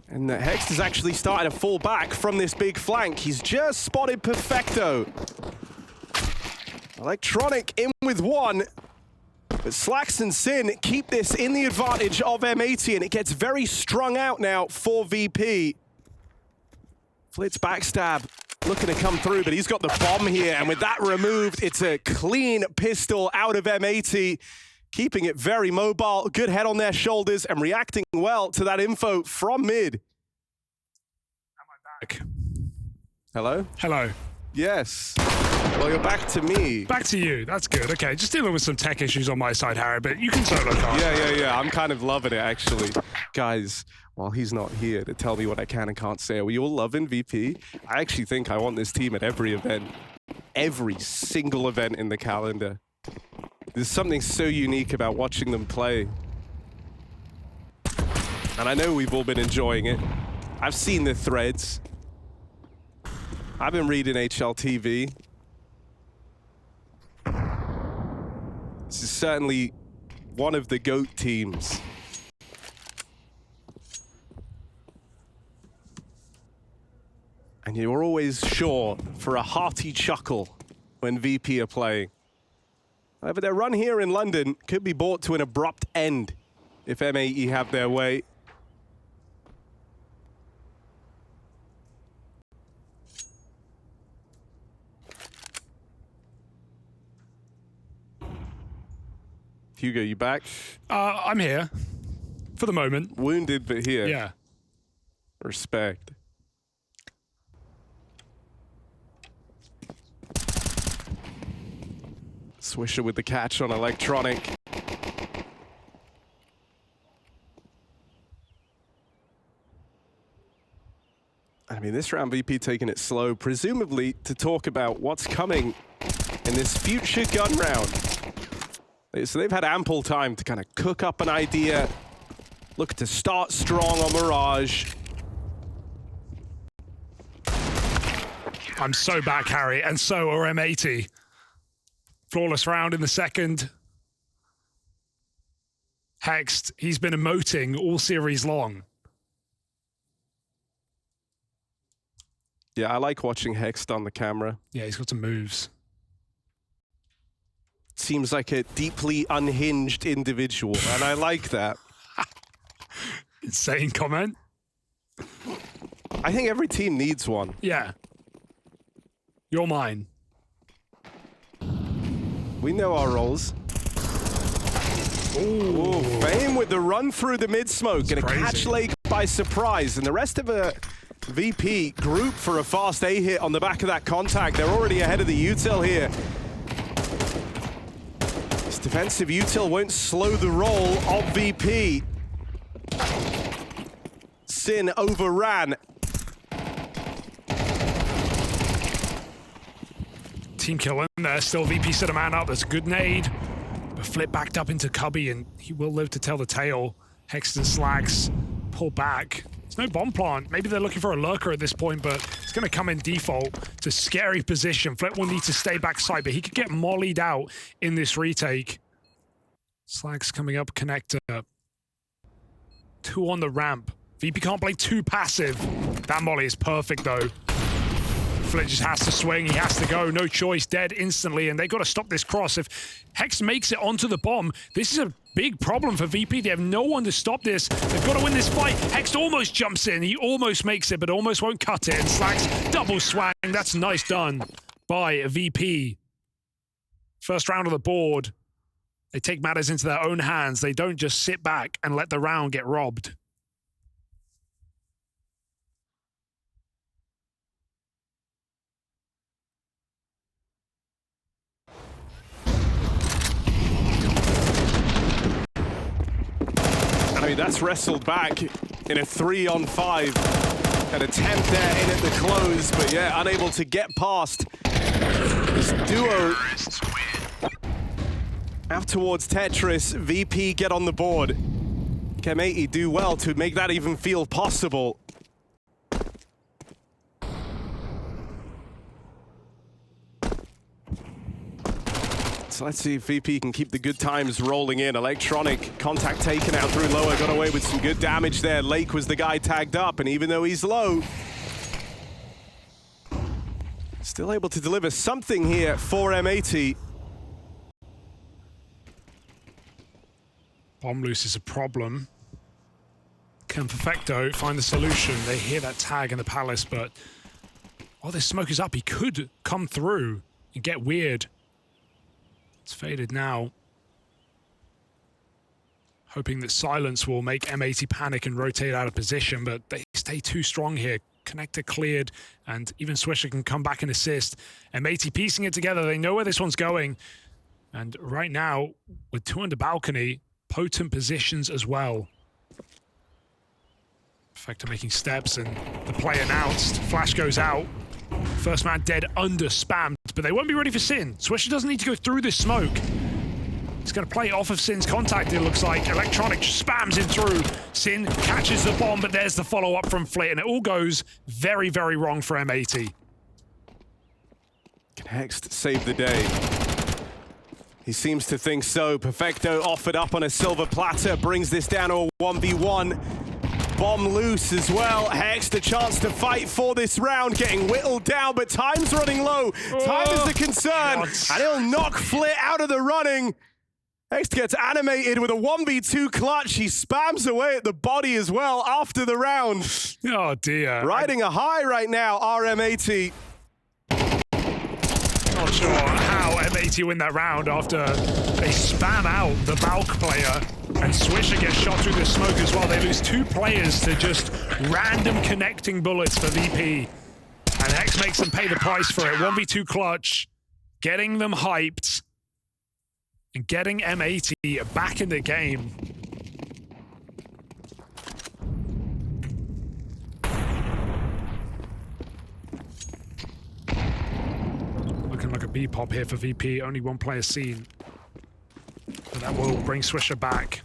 And Hex is actually starting to fall back from this big flank. He's just spotted Perfecto. Electronic in with one. But Slacks and Sin keep this in the advantage of M80, and it gets very strung out now for VP. Flit's backstab looking to come through, but he's got the bomb here, and with that removed, it's a clean pistol out of M80, keeping it very mobile, good head on their shoulders, and reacting well to that info from mid. Back. Hello? Hello. Yes. Well, you're back to me. Back to you. That's good. Okay, just dealing with some tech issues on my side, Harry, but you can solo card. Yeah. I'm kind of loving it, actually. Guys, while he's not here to tell me what I can and can't say, are we all loving VP? I actually think I want this team at every event. Every single event in the calendar. There's something so unique about watching them play. And I know we've all been enjoying it. I've seen the threads. I've been reading HLTV. This is certainly one of the GOAT teams. And you're always sure for a hearty chuckle when VP are playing. However, their run here in London could be brought to an abrupt end if M80 have their way. Hugo, you back? I'm here. For the moment. Wounded, but here. Yeah. Respect. Swisher with the catch on Electronic. I mean, this round VP taking it slow, presumably to talk about what's coming in this future gun round. So they've had ample time to kind of cook up an idea, look to start strong on Mirage. I'm so back, Harry, and so are M80. Flawless round in the second. Hexed, he's been emoting all series long. Yeah, I like watching Hexed on the camera. Yeah, he's got some moves. Seems like a deeply unhinged individual, and I like that. Insane comment. I think every team needs one. Yeah. You're mine. We know our roles. Ooh, Fame with the run through the mid-smoke and a catch Lake by surprise. And the rest of a VP group for a fast A hit on the back of that contact. They're already ahead of the util here. This defensive util won't slow the roll of VP. Sin overran. Team kill in there. Still VP set a man up. That's a good nade. But Flip backed up into Cubby, and he will live to tell the tale. Hexton Slacks pull back. There's no bomb plant. Maybe they're looking for a lurker at this point, but it's going to come in default. It's a scary position. Flip will need to stay backside, but he could get mollied out in this retake. Slacks coming up, connector. 2 on the ramp. VP can't play too passive. That molly is perfect, though. Flip just has to swing, he has to go, no choice, dead instantly, and they got to stop this cross. If Hex makes it onto the bomb, this is a big problem for VP. They have no one to stop this. They've got to win this fight. Hex almost jumps in, he almost makes it, but almost won't cut it, and Slacks double swang. That's nice done by VP. First round of the board. They take matters into their own hands. They don't just sit back and let the round get robbed. I mean, that's wrestled back in a 3-on-5. An attempt there in at the close, but yeah, unable to get past this duo. Out towards Tetris, VP get on the board. M80 do well to make that even feel possible. So let's see if VP can keep the good times rolling in. Electronic, contact taken out through lower, got away with some good damage there. Lake was the guy tagged up, and even though he's low, still able to deliver something here for M80. Bomb loose is a problem. Can Perfecto find the solution? They hear that tag in the palace, but while this smoke is up, he could come through and get weird. It's faded now. Hoping that silence will make M80 panic and rotate out of position, but they stay too strong here. Connector cleared, and even Swisher can come back and assist. M80 piecing it together. They know where this one's going. And right now, with 2 under balcony, potent positions as well. Perfecto making steps, and the play announced. Flash goes out. First man dead under spammed, but they won't be ready for Sin. Swisher doesn't need to go through this smoke. He's going to play off of Sin's contact, it looks like. Electronic just spams him through. Sin catches the bomb, but there's the follow-up from Flit, and it all goes very, very wrong for M80. Can Hext save the day? He seems to think so. Perfecto offered up on a silver platter, brings this down to a 1v1. bomb loose as well. Hex, the chance to fight for this round, getting whittled down, but time's running low. Time is the concern, and he'll knock Flit out of the running. Hex gets animated with a 1v2 clutch. He spams away at the body as well after the round. Oh dear. Riding a high right now, RM80. Not sure how M80 win that round after they spam out the Valk player, and Swisher gets shot through the smoke as well. They lose 2 players to just random connecting bullets for VP. And Hex makes them pay the price for it. 1v2 clutch, getting them hyped, and getting M80 back in the game. Looking like a B-pop here for VP. Only 1 player seen. But that will bring Swisher back.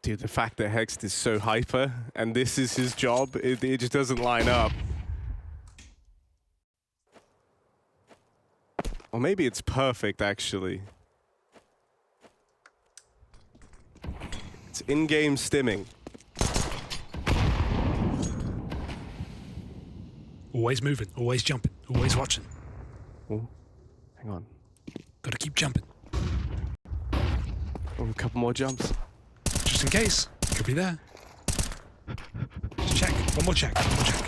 Dude, the fact that Hex is so hyper and this is his job, it just doesn't line up. Or maybe it's perfect, actually. It's in-game stimming. Always moving, always jumping, always watching. Oh, hang on. Gotta keep jumping. Oh, a couple more jumps. Just in case. Could be there. Just check. One more check. One more check.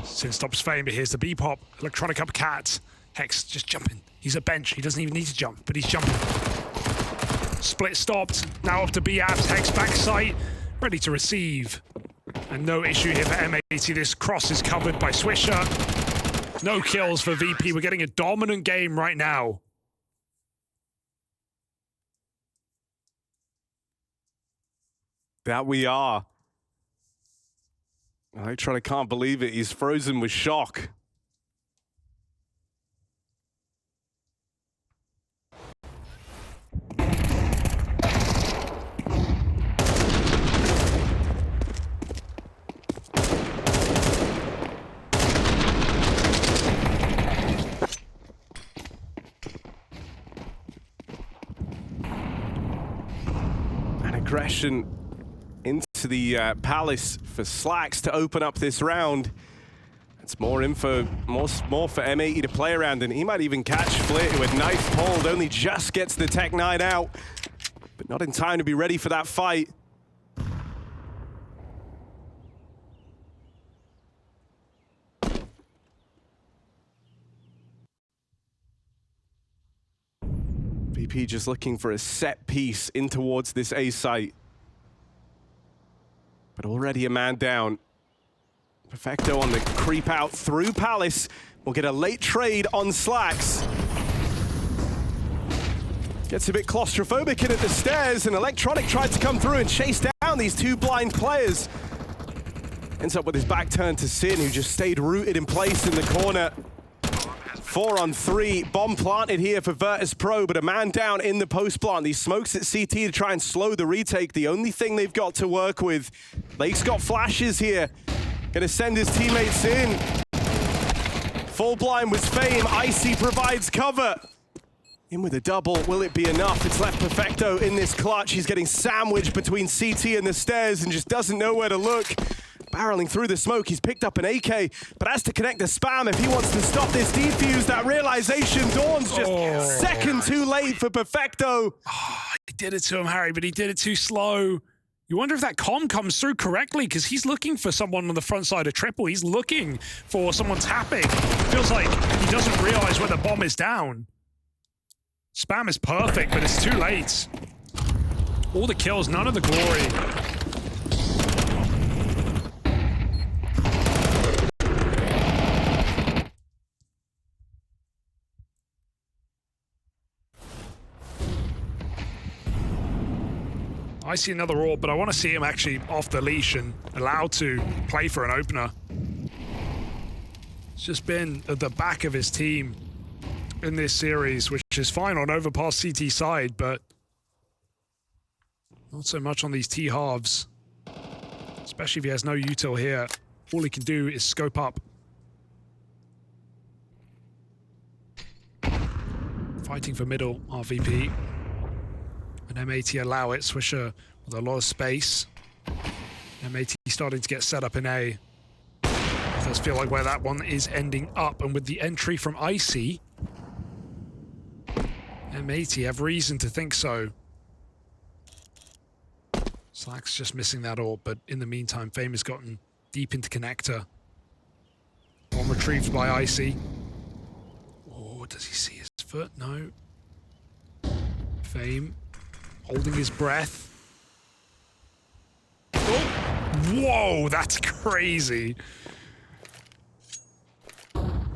Sin stops fame, but here's the B-pop. Electronic upcat. Hex just jumping. He's a bench. He doesn't even need to jump, but he's jumping. Split stopped. Now up to B-abs. Hex backside. Ready to receive. And no issue here for M80. This cross is covered by Swisher. No kills for VP. We're getting a dominant game right now. That we are. Electronic can't believe it. He's frozen with shock. And aggression into the Palace for Slacks to open up this round. It's more info, more for M80 to play around, and he might even catch Flit with knife pulled. Only just gets the Tech 9 out, but not in time to be ready for that fight. VP just looking for a set piece in towards this A site. But already a man down. Perfecto on the creep out through Palace. We'll get a late trade on Slacks. Gets a bit claustrophobic in at the stairs, and Electronic tried to come through and chase down these 2 blind players. Ends up with his back turned to Sin, who just stayed rooted in place in the corner. 4 on 3, bomb planted here for Virtus.pro, but a man down in the post plant. He smokes at CT to try and slow the retake, the only thing they've got to work with. Lake's got flashes here. Gonna send his teammates in. Full blind with Fame, Icy provides cover. In with a double, will it be enough? It's left Perfecto in this clutch. He's getting sandwiched between CT and the stairs and just doesn't know where to look. Barreling through the smoke, he's picked up an AK, but has to connect the spam if he wants to stop this defuse. That realization dawns just second too late for Perfecto. Oh, he did it to him, Harry, but he did it too slow. You wonder if that comm comes through correctly, because he's looking for someone on the front side of triple. He's looking for someone tapping. Feels like he doesn't realize where the bomb is down. Spam is perfect, but it's too late. All the kills, none of the glory. I see another orb, but I want to see him actually off the leash and allowed to play for an opener. It's just been at the back of his team in this series, which is fine on Overpass CT side, but not so much on these T halves. Especially if he has no util here. All he can do is scope up. Fighting for middle, RVP. And M80 allow it. Swisher with a lot of space. M80 starting to get set up in A. It does feel like where that one is ending up. And with the entry from Icy, M80 have reason to think so. Slack's just missing that AWP, but in the meantime, Fame has gotten deep into connector. One retrieved by Icy. Oh, does he see his foot? No. Fame holding his breath. Oh. Whoa, that's crazy.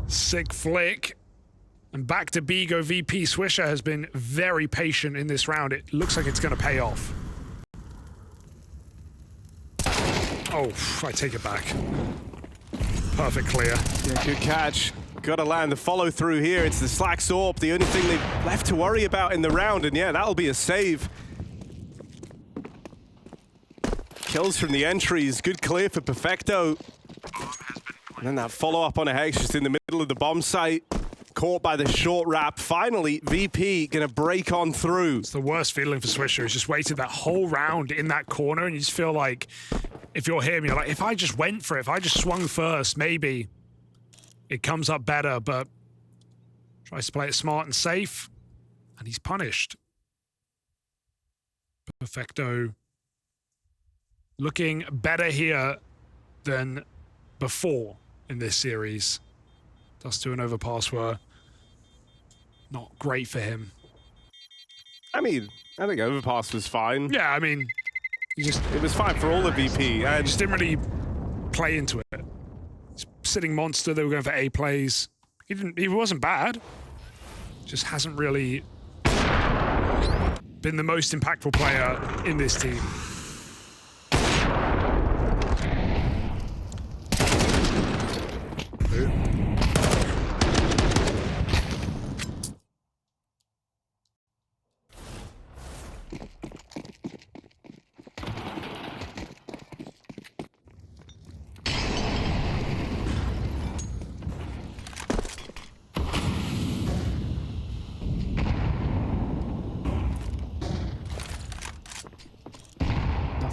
Sick flick. And back to B go VP. Swisher has been very patient in this round. It looks like it's going to pay off. Oh, I take it back. Perfect clear. Yeah, good catch. Got to land the follow through here. It's the Slack AWP, the only thing they've left to worry about in the round. And yeah, that'll be a save. Kills from the entries. Good clear for Perfecto. And then that follow up on a Hex just in the middle of the bomb site. Caught by the short wrap. Finally, VP gonna break on through. It's the worst feeling for Swisher. He's just waited that whole round in that corner, and you just feel like, if you're him, you're like, if I just went for it, if I just swung first, maybe it comes up better, but tries to play it smart and safe, and he's punished. Perfecto looking better here than before in this series. Dust2 and Overpass were not great for him. I mean, I think Overpass was fine. Yeah, I mean, it was fine for all of VP. I just didn't really play into it. Sitting monster, they were going for A plays. He wasn't bad. Just hasn't really been the most impactful player in this team.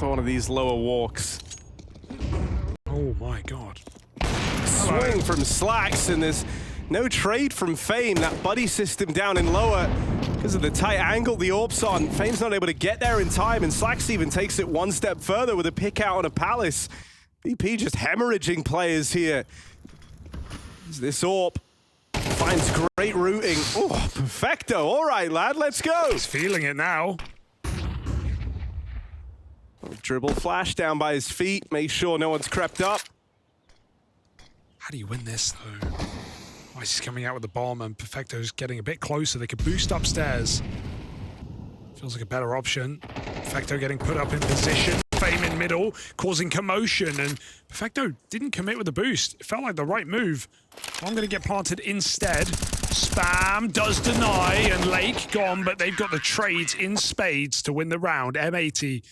One of these lower walks. Oh my god. Swing from Slacks, and there's no trade from Fame. That buddy system down in lower because of the tight angle the AWP's on. Fame's not able to get there in time, and Slacks even takes it one step further with a pick out on a Palace. VP just hemorrhaging players here. This AWP finds great routing. Oh, perfecto. All right, lad, let's go. He's feeling it now. Dribble flash down by his feet, make sure no one's crept up. How do you win this, though? Ice is coming out with the bomb, and Perfecto's getting a bit closer. They could boost upstairs. Feels like a better option. Perfecto getting put up in position. Fame in middle, causing commotion, and Perfecto didn't commit with the boost. It felt like the right move. I'm going to get planted instead. Spam does deny, and Lake gone, but they've got the trades in spades to win the round. M80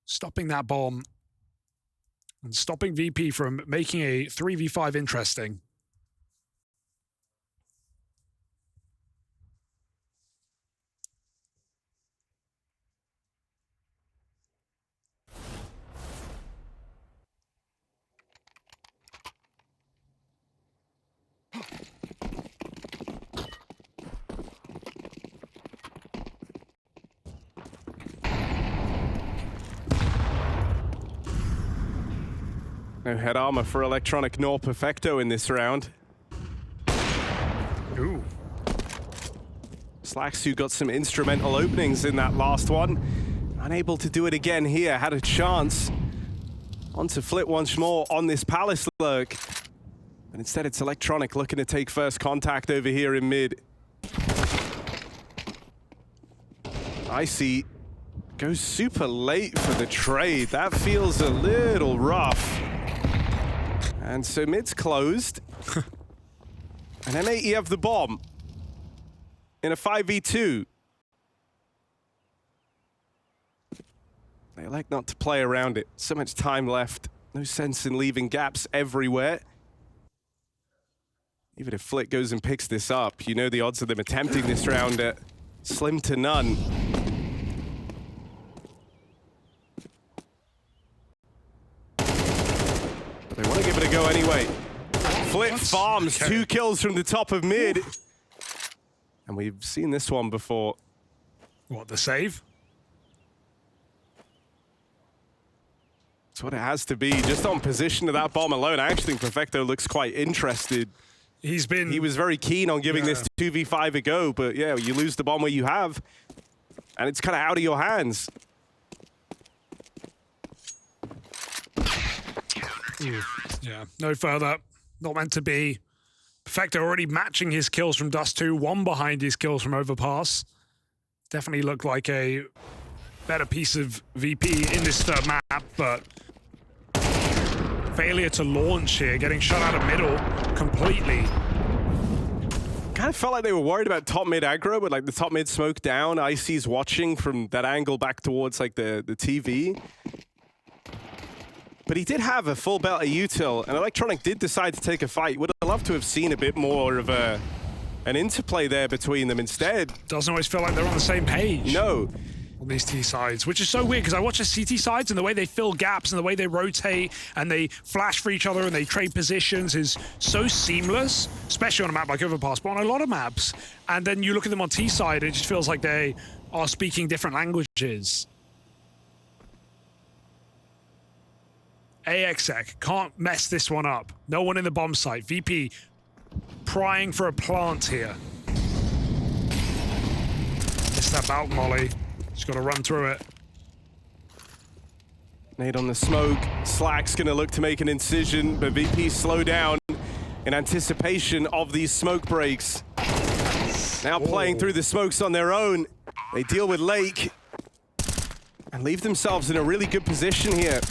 stopping that bomb and stopping VP from making a 3v5 interesting. No head armor for Electronic nor Perfecto in this round. Ooh. Slacks, who got some instrumental openings in that last one. Unable to do it again here, had a chance. On to flip once more on this Palace lurk. But instead it's Electronic looking to take first contact over here in mid. Icy goes super late for the trade. That feels a little rough. And so mid's closed. And M80 have the bomb. in a 5v2. They elect not to play around it. So much time left. No sense in leaving gaps everywhere. Even if Flick goes and picks this up, you know the odds of them attempting this round are slim to none. But they want to give it a go anyway. Flick farms 2 kills from the top of mid. And we've seen this one before. What, the save? That's what it has to be. Just on position of that bomb alone, I actually think Perfecto looks quite interested. He was very keen on giving this 2v5 a go, but yeah, you lose the bomb where you have, and it's kind of out of your hands. Yeah, no further. Not meant to be. Perfecto already matching his kills from Dust 2, 1 behind his kills from Overpass. Definitely looked like a better piece of VP in this third map, but failure to launch here, getting shut out of middle completely. Kind of felt like they were worried about top mid aggro, with like the top mid smoke down. Icy's watching from that angle back towards like the TV. But he did have a full belt of util, and Electronic did decide to take a fight. Would have loved to have seen a bit more of an interplay there between them instead. Doesn't always feel like they're on the same page. No. On these T sides, which is so weird because I watch the CT sides and the way they fill gaps and the way they rotate and they flash for each other and they trade positions is so seamless, especially on a map like Overpass, but on a lot of maps. And then you look at them on T side, it just feels like they are speaking different languages. AXEC can't mess this one up. No one in the bomb site. VP prying for a plant here. Missed that bout molly. Just got to run through it. Nade on the smoke. Slack's going to look to make an incision, but VP slow down in anticipation of these smoke breaks. Now playing through the smokes on their own. They deal with Lake and leave themselves in a really good position here.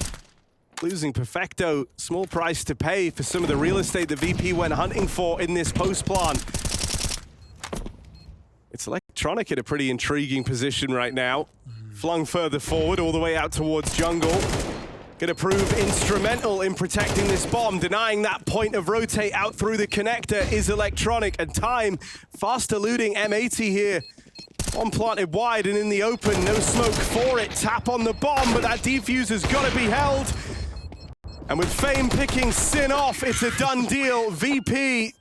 Losing Perfecto, small price to pay for some of the real estate that VP went hunting for in this post plant. It's Electronic in a pretty intriguing position right now. Flung further forward, all the way out towards jungle. Gonna prove instrumental in protecting this bomb. Denying that point of rotate out through the connector is Electronic. And time fast eluding M80 here. Bomb planted wide and in the open, no smoke for it. Tap on the bomb, but that defuser's gotta be held. And with Fame picking Sin off, it's a done deal. VP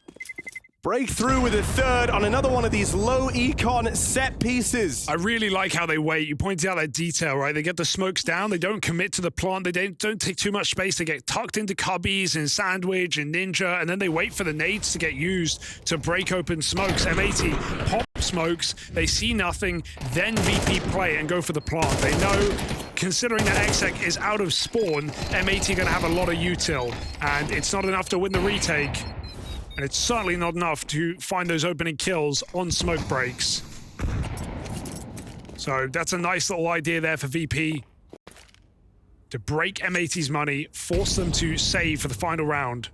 breakthrough with a third on another one of these low econ set pieces. I really like how they wait. You pointed out that detail, right? They get the smokes down. They don't commit to the plant. They don't take too much space. They get tucked into cubbies and sandwich and ninja, and then they wait for the nades to get used to break open smokes. M80 pop smokes. They see nothing. Then VP play and go for the plant. They know, considering that Exec is out of spawn, M80 going to have a lot of util, and it's not enough to win the retake. And it's certainly not enough to find those opening kills on smoke breaks. So that's a nice little idea there for VP. To break M80's money, force them to save for the final round.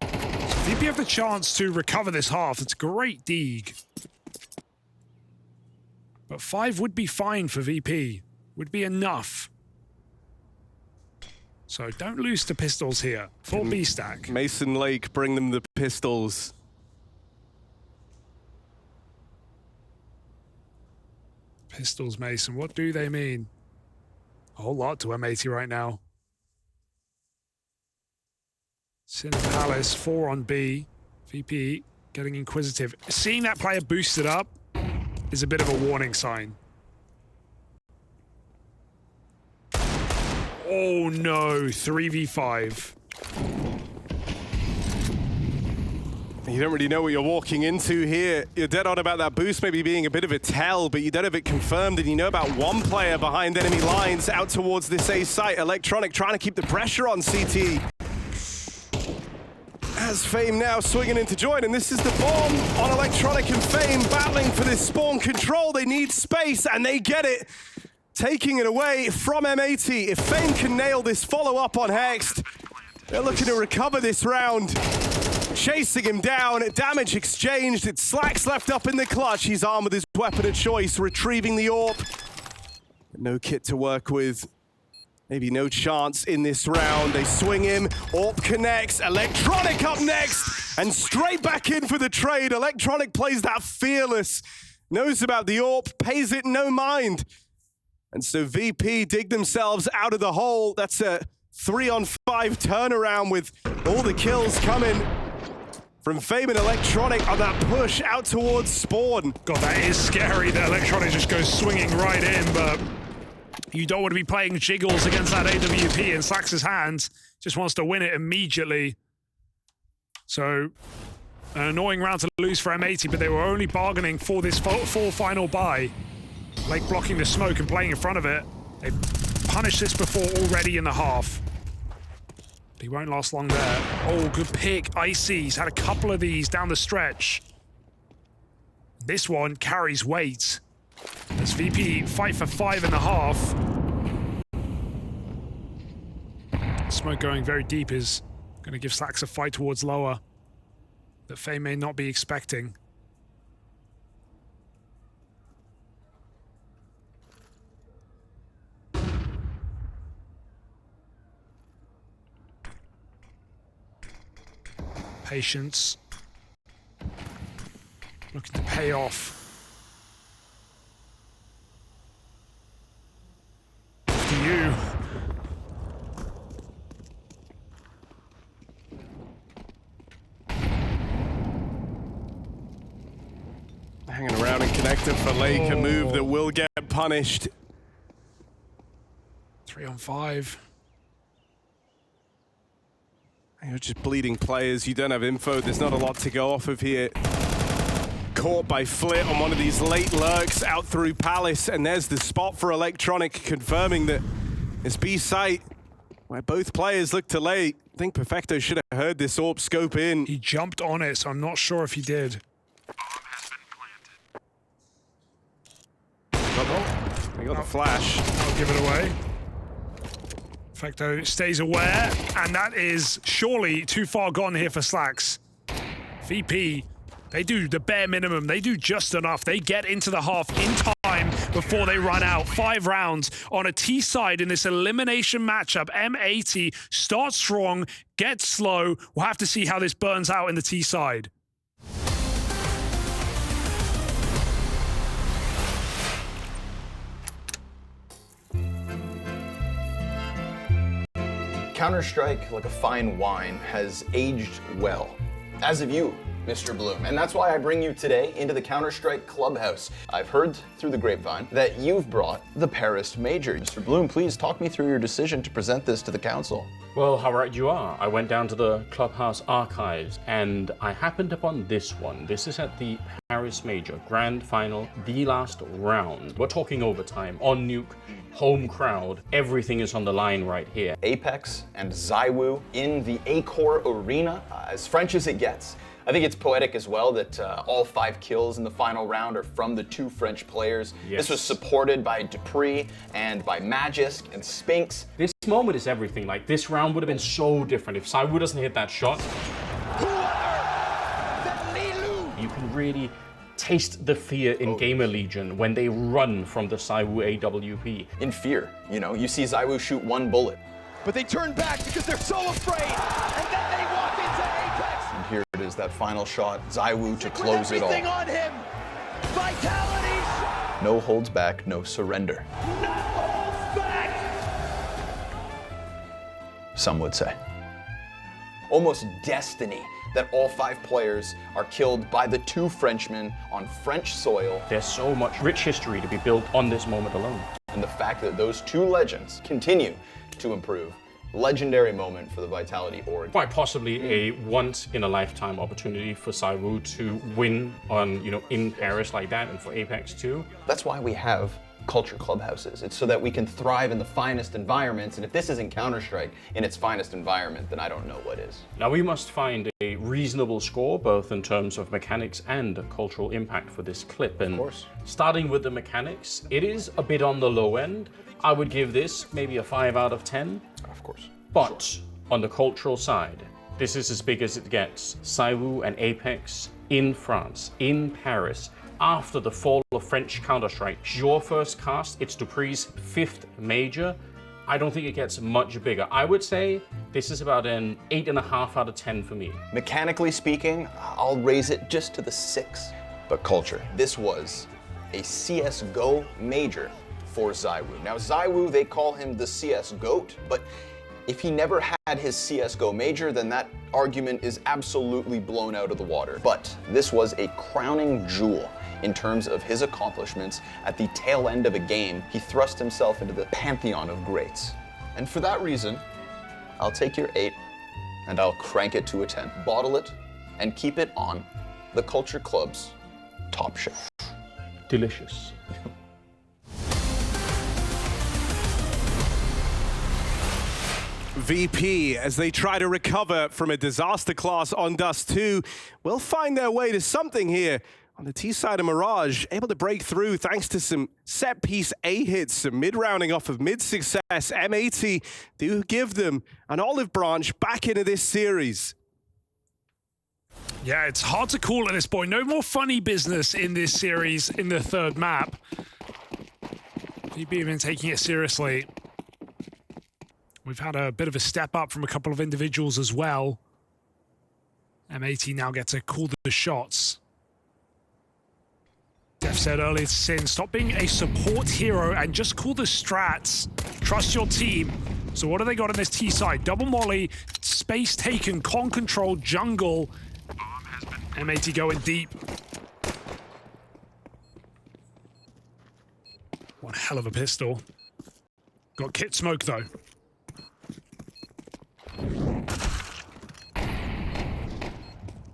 So VP have the chance to recover this half. It's great Deeg. But 5 would be fine for VP. Would be enough. So don't lose to pistols here. Full B stack. Mason Lake, bring them the pistols. Pistols, Mason. What do they mean? A whole lot to M80 right now. Sin Palace, 4 on B. VP getting inquisitive. Seeing that player boosted up is a bit of a warning sign. Oh no, 3v5. You don't really know what you're walking into here. You're dead on about that boost maybe being a bit of a tell, but you don't have it confirmed, and you know about one player behind enemy lines out towards this A site. Electronic trying to keep the pressure on CT. As Fame now swinging in to join, and this is the bomb on Electronic and Fame battling for this spawn control. They need space, and they get it. Taking it away from M80. If Fame can nail this follow-up on Hext, they're looking to recover this round. chasing him down. Damage exchanged. It's Slacks left up in the clutch. He's armed with his weapon of choice, retrieving the AWP. No kit to work with. Maybe no chance in this round. They swing him. AWP connects. Electronic up next. And straight back in for the trade. Electronic plays that fearless. Knows about the AWP. Pays it no mind. And so VP dig themselves out of the hole. That's a 3-on-5 turnaround with all the kills coming from Fame and Electronic on that push out towards Spawn. God, that is scary that Electronic just goes swinging right in, but you don't want to be playing jiggles against that AWP in Slacks' hands. Just wants to win it immediately. So, an annoying round to lose for M80, but they were only bargaining for this full final buy. Like blocking the smoke and playing in front of it. They punished this before already in the half. But he won't last long there. Oh, good pick. Icy. He's had a couple of these down the stretch. This one carries weight. As VP fight for 5.5. Smoke going very deep is going to give Slacks a fight towards lower that Fame may not be expecting. Patience. Looking to pay off. To you. Hanging around and connected for Lake, a move that will get punished. 3-on-5. You're just bleeding players. You don't have info. There's not a lot to go off of here. Caught by Flit on one of these late lurks out through Palace, and there's the spot for Electronic, confirming that it's B site where both players look to late. I think Perfecto should have heard this AWP scope in. He jumped on it, so I'm not sure if he did. They got the flash. I'll give it away. Perfecto stays aware, and that is surely too far gone here for Slacks. VP, they do the bare minimum. They do just enough. They get into the half in time before they run out. 5 rounds on a T side in this elimination matchup. M80 starts strong, gets slow. We'll have to see how this burns out in the T side. Counter-Strike, like a fine wine, has aged well. As have you, Mr. Bloom. And that's why I bring you today into the Counter-Strike Clubhouse. I've heard through the grapevine that you've brought the Paris Major. Mr. Bloom, please talk me through your decision to present this to the council. Well, how right you are. I went down to the Clubhouse archives and I happened upon this one. This is at the Paris Major Grand Final, the last round. We're talking overtime, on nuke, home crowd. Everything is on the line right here. Apex and ZywOo in the Accor Arena, as French as it gets. I think it's poetic as well that all 5 kills in the final round are from the 2 French players. Yes. This was supported by Dupree and by Magisk and Spinks. This moment is everything. Like, this round would have been so different if ZywOo doesn't hit that shot. You can really taste the fear in Gamer Legion when they run from the ZywOo AWP. In fear, you know, you see ZywOo shoot 1 bullet. But they turn back because they're so afraid, and then they walk into Apex. And here it is, that final shot, ZywOo to close it all. Everything on him. Vitality. No holds back, no surrender. No holds back. Some would say. Almost destiny that all 5 players are killed by the 2 Frenchmen on French soil. There's so much rich history to be built on this moment alone. And the fact that those 2 legends continue to improve. Legendary moment for the Vitality org. Quite possibly a once-in-a-lifetime opportunity for ZywOo to win on, in Paris like that, and for Apex too. That's why we have culture clubhouses. It's so that we can thrive in the finest environments, and if this isn't Counter-Strike in its finest environment, then I don't know what is. Now we must find a reasonable score, both in terms of mechanics and cultural impact for this clip. And of course. Starting with the mechanics, it is a bit on the low end. I would give this maybe a 5 out of 10. Of course. But on the cultural side, This is as big as it gets. Saiwu and Apex in France, in Paris, after the fall of French Counter-Strike. Your first cast, it's Dupree's 5th major. I don't think it gets much bigger. I would say this is about an 8.5 out of 10 for me. Mechanically speaking, I'll raise it just to the 6. But culture, this was a CSGO major for ZywOo. Now ZywOo, they call him the CS GOAT, but if he never had his CSGO major, then that argument is absolutely blown out of the water. But this was a crowning jewel in terms of his accomplishments. At the tail end of a game, he thrust himself into the pantheon of greats. And for that reason, I'll take your 8 and I'll crank it to a 10. Bottle it and keep it on the Culture Club's top shelf. Delicious. VP, as they try to recover from a disaster class on Dust 2, will find their way to something here on the T side of Mirage, able to break through thanks to some set-piece A hits, some mid-rounding off of mid-success. M80 do give them an olive branch back into this series. Yeah, it's hard to call at this point. No more funny business in this series in the 3rd map. VP have been taking it seriously. We've had a bit of a step up from a couple of individuals as well. M80 now gets to call the shots. Def said earlier to Sin, stop being a support hero and just call the strats. Trust your team. So what do they got on this T side? Double molly, space taken, con control, jungle. M80 going deep. One hell of a pistol. Got kit smoke though.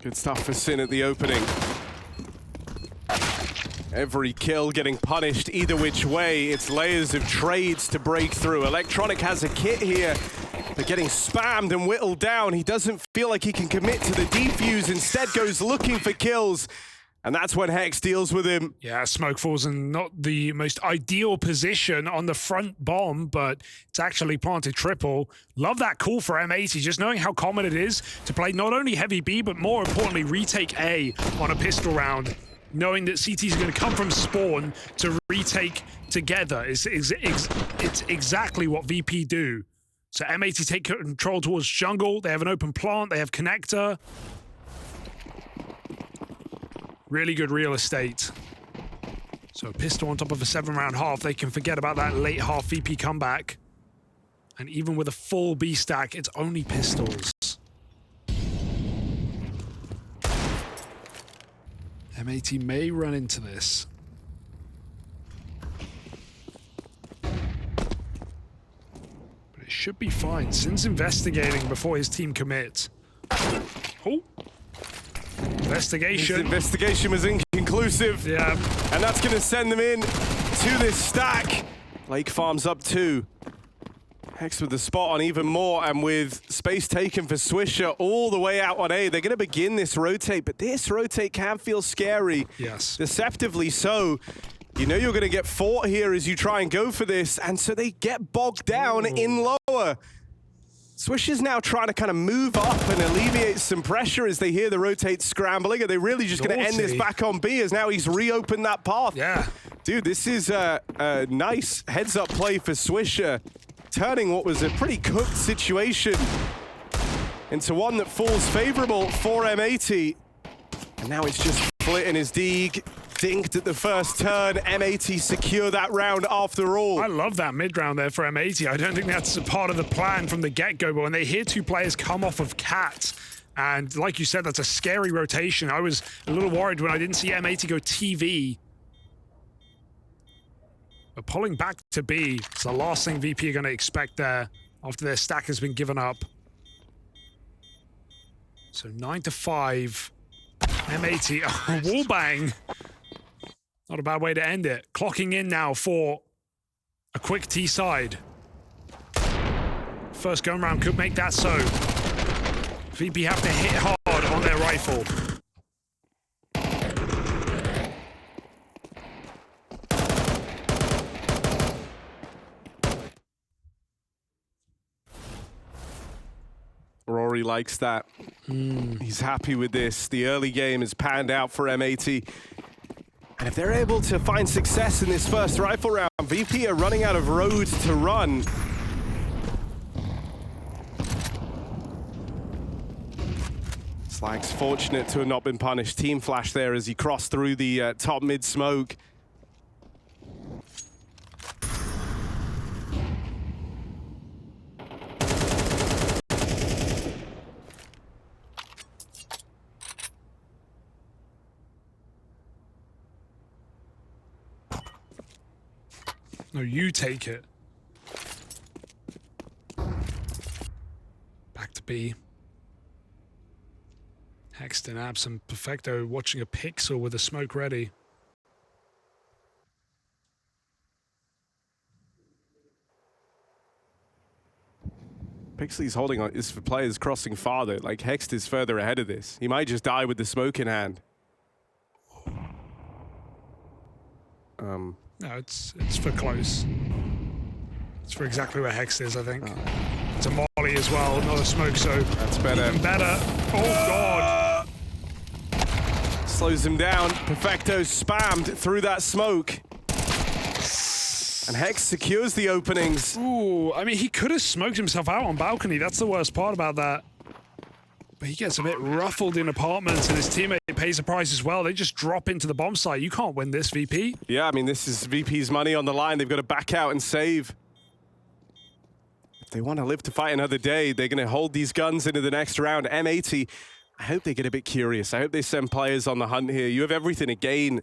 Good stuff for Sin at the opening. Every kill getting punished either which way. It's layers of trades to break through. Electronic has a kit here. They're getting spammed and whittled down. He doesn't feel like he can commit to the defuse. Instead goes looking for kills. And that's when Hex deals with him. Yeah, smoke falls in not the most ideal position on the front bomb, but it's actually planted triple. Love that call for M80, just knowing how common it is to play not only heavy B, but more importantly, retake A on a pistol round. Knowing that CT is going to come from spawn to retake together. It's exactly what VP do. So M80 take control towards jungle. They have an open plant. They have connector. Really good real estate. So a pistol on top of a 7-round half. They can forget about that late half VP comeback. And even with a full B stack, it's only pistols. M80 may run into this. But it should be fine. Sin's investigating before his team commit. Oh. Investigation. His investigation was inconclusive. Yeah. And that's going to send them in to this stack. Lake Farms up 2. Hex with the spot on even more, and with space taken for Swisher all the way out on A. They're going to begin this rotate, but this rotate can feel scary. Yes. Deceptively so. You know you're going to get fought here as you try and go for this, and so they get bogged down in lower. Swisher's now trying to kind of move up and alleviate some pressure as they hear the rotate scrambling. Are they really just going to end this back on B as now he's reopened that path? Yeah. Dude, this is a nice heads-up play for Swisher, turning what was a pretty cooked situation into one that falls favorable for M80. And now it's just Flit and his Deeg dinked at the first turn. M80 secure that round after all. I love that mid-round there for M80. I don't think that's a part of the plan from the get-go, but when they hear 2 players come off of Cat, and like you said, that's a scary rotation. I was a little worried when I didn't see M80 go TV. But pulling back to B, it's the last thing VP are going to expect there after their stack has been given up. So 9-5. M80, oh, wall bang. Not a bad way to end it. Clocking in now for a quick T side. First gun round could make that so. VP have to hit hard on their rifle. Aurora sure he likes that. He's happy with this. The early game has panned out for M80. And if they're able to find success in this first rifle round, VP are running out of road to run. Slag's fortunate to have not been punished. Team flash there as he crossed through the top mid smoke. No, you take it. Back to B. Hexton, Abs, and Perfecto watching a pixel with a smoke ready. Pixley's holding on is for players crossing farther. Like Hext is further ahead of this. He might just die with the smoke in hand. No, it's for close. It's for exactly where Hext is, I think. It's a molly as well, not a smoke, so that's better. Even better. Oh God! Slows him down. Perfecto spammed through that smoke. And Hex secures the openings. Ooh, I mean, he could have smoked himself out on balcony. That's the worst part about that. But he gets a bit ruffled in apartments, and his teammate pays the price as well. They just drop into the bomb site. You can't win this, VP. Yeah, I mean, this is VP's money on the line. They've got to back out and save. If they want to live to fight another day, they're going to hold these guns into the next round. M80, I hope they get a bit curious. I hope they send players on the hunt here. You have everything to gain.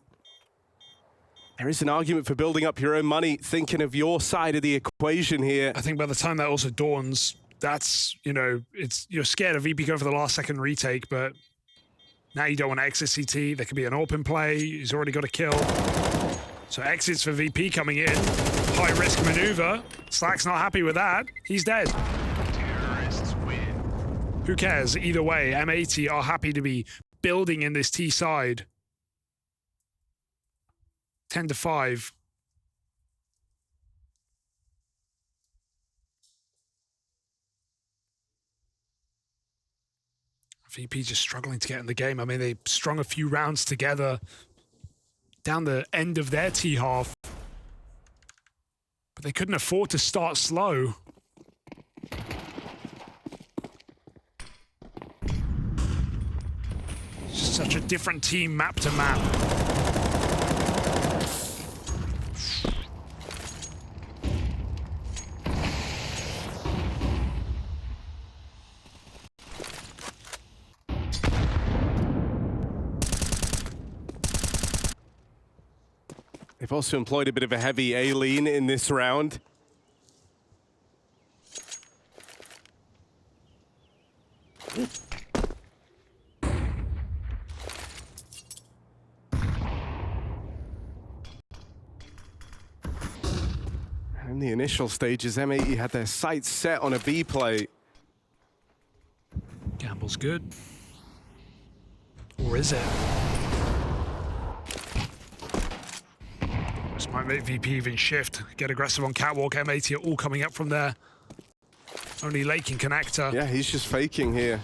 There is an argument for building up your own money, thinking of your side of the equation here. I think by the time that also dawns, that's, you know, you're scared of VP going for the last second retake, but now you don't want to exit CT. There could be an open play. He's already got a kill. So exits for VP coming in. High risk maneuver. Slack's not happy with that. He's dead. Terrorists win. Who cares? Either way, M80 are happy to be building in this T side. 10-5. VP just struggling to get in the game. I mean, they strung a few rounds together down the end of their T half, but they couldn't afford to start slow. It's just such a different team map to map. They've also employed a bit of a heavy A lean in this round. In the initial stages, M80 had their sights set on a B play. Gamble's good. Or is it? This might make VP even shift, get aggressive on catwalk. M80 are all coming up from there. Only Lake in connector. Yeah, he's just faking here.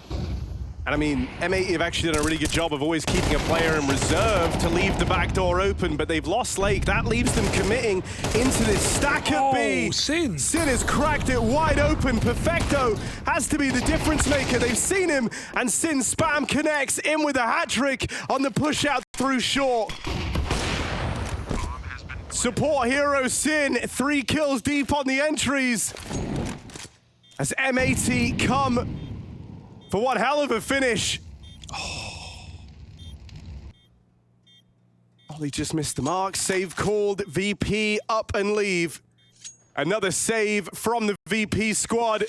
And I mean, M80 have actually done a really good job of always keeping a player in reserve to leave the back door open, but they've lost Lake. That leaves them committing into this stack of B. Sin. Sin has cracked it wide open. Perfecto has to be the difference maker. They've seen him, and Sin spam connects in with a hat trick on the push out through short. Support hero Sin, 3 kills deep on the entries. As M80 come for one hell of a finish. Oh, he just missed the mark. Save called. VP up and leave. Another save from the VP squad.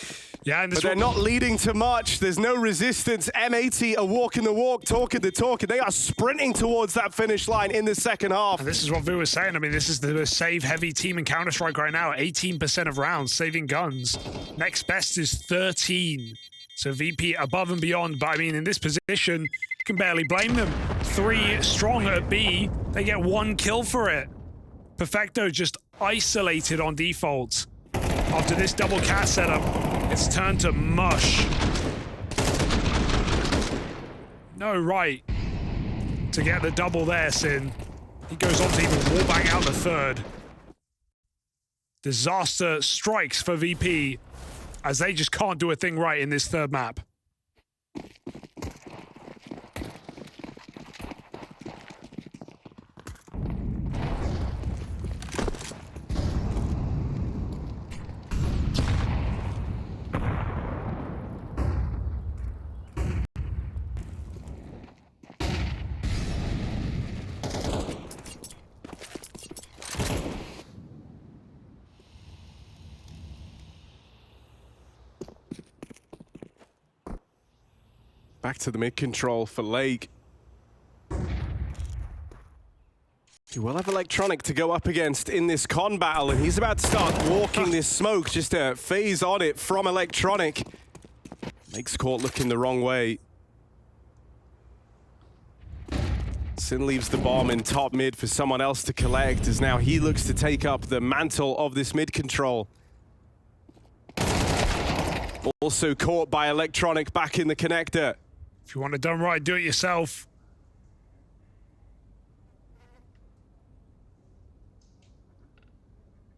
Yeah, and but they're not leading to much. There's no resistance. M80 are walking the walk, talking the talk, and they are sprinting towards that finish line in the second half. And this is what Vu was saying. I mean, this is the most save-heavy team in Counter-Strike right now. 18% of rounds saving guns. Next best is 13. So VP above and beyond. But I mean, in this position, you can barely blame them. 3 strong at B. They get 1 kill for it. Perfecto just isolated on default. After this double cat setup, it's turned to mush. no right to get the double there, Sin. He goes on to even wallbang out the third. Disaster strikes for VP as they just can't do a thing right in this third map. Back to the mid control for Lake. He will have Electronic to go up against in this con battle, and he's about to start walking this smoke, just a phase on it from Electronic. Lake's caught looking the wrong way. Sin leaves the bomb in top mid for someone else to collect, as now he looks to take up the mantle of this mid control. Also caught by Electronic back in the connector. If you want it done right, do it yourself.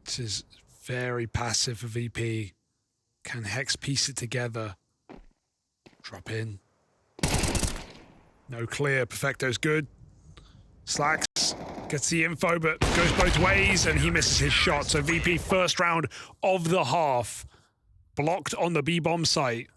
This is very passive for VP. Can Hex piece it together? Drop in. No clear. Perfecto's good. Slacks. Gets the info, but goes both ways, and he misses his shot. So VP first round of the half. Blocked on the B-bomb site.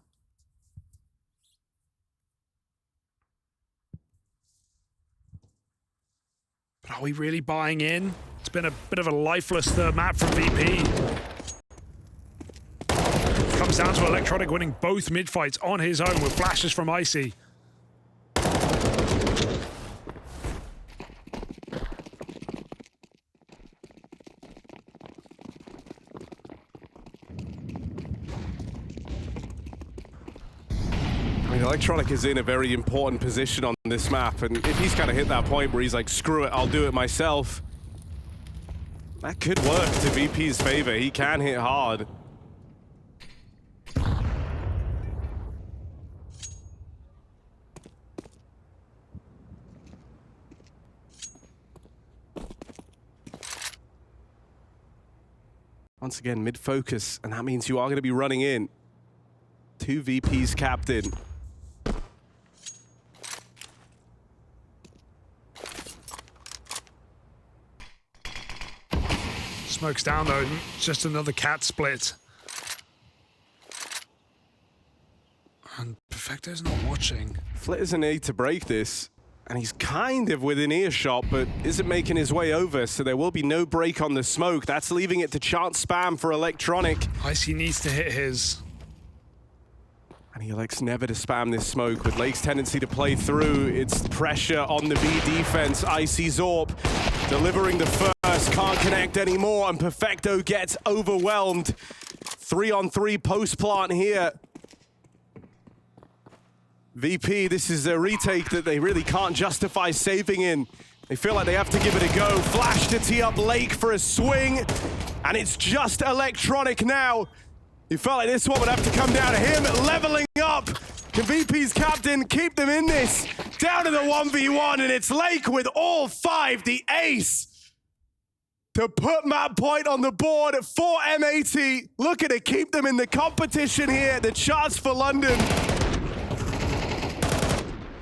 But are we really buying in? It's been a bit of a lifeless third map from VP. Comes down to Electronic winning both mid-fights on his own with flashes from Icy. Electronic is in a very important position on this map, and if he's kind of hit that point where he's like, screw it, I'll do it myself, that could work to VP's favor. He can hit hard. Once again, mid-focus, and that means you are going to be running in. 2 VP's captain. Smokes down though, just another cat split. And Perfecto's not watching. Flitter's a need to break this, and he's kind of within earshot, but isn't making his way over, so there will be no break on the smoke. That's leaving it to chance spam for Electronic. Icy needs to hit his. And he elects never to spam this smoke. With Lake's tendency to play through, it's pressure on the B defense. Icy Zorp delivering the first, can't connect anymore, and Perfecto gets overwhelmed. 3-on-3 post plant here. VP, this is a retake that they really can't justify saving in. They feel like they have to give it a go. Flash to tee up Lake for a swing, and it's just Electronic now. You felt like this one would have to come down to him, leveling up. Can VP's captain keep them in this? Down to the 1v1, and it's Lake with all 5, the ace, to put map point on the board for M80. Looking to keep them in the competition here, the chance for London.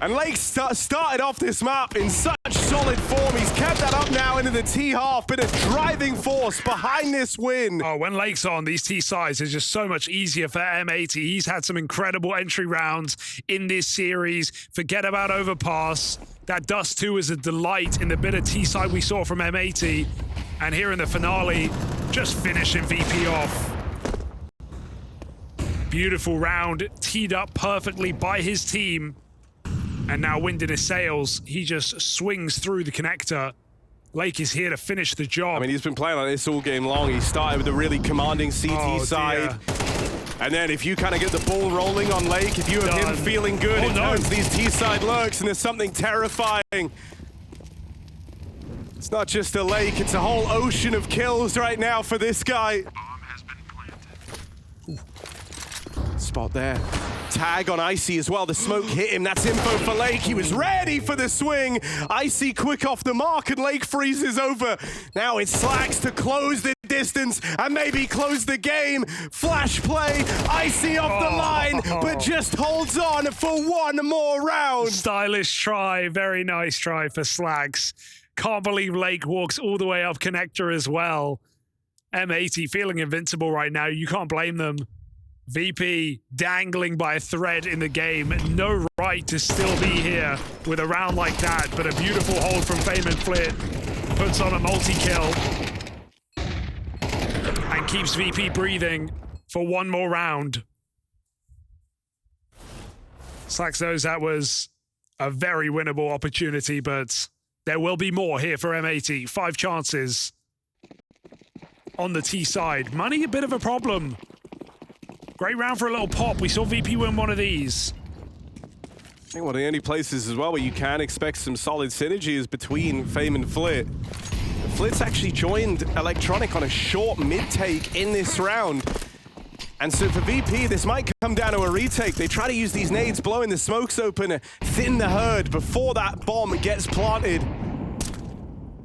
And Lake started off this map in such solid form. He's kept that up now into the T-half, been a driving force behind this win. Oh, when Lake's on, these T-sides is just so much easier for M80. He's had some incredible entry rounds in this series. Forget about Overpass. That Dust 2 is a delight in the bit of T-side we saw from M80. And here in the finale, just finishing VP off. Beautiful round, teed up perfectly by his team. And now wind in his sails, he just swings through the connector. Lake is here to finish the job. I mean, he's been playing like this all game long. He started with a really commanding CT side. And then if you kind of get the ball rolling on Lake, if you have him feeling good, it turns these T-side lurks, and there's something terrifying. It's not just a Lake, it's a whole ocean of kills right now for this guy. spot there. Tag on Icy as well. The smoke hit him. That's info for Lake. He was ready for the swing. Icy quick off the mark, and Lake freezes over. Now it's Slacks to close the distance and maybe close the game. Flash play. Icy off the line, but just holds on for one more round. Stylish try. Very nice try for Slacks. Can't believe Lake walks all the way up connector as well. M80 feeling invincible right now. You can't blame them. VP dangling by a thread in the game. No right to still be here with a round like that, but a beautiful hold from Fame and Flit. Puts on a multi-kill and keeps VP breathing for one more round. Slacks knows that was a very winnable opportunity, but there will be more here for M80. 5 chances on the T side. Money a bit of a problem. Great round for a little pop. We saw VP win one of these. I think one of the only places as well where you can expect some solid synergy is between Fame and Flit. Flit's actually joined Electronic on a short mid-take in this round. And so for VP, this might come down to a retake. They try to use these nades, blowing the smokes open, thin the herd before that bomb gets planted.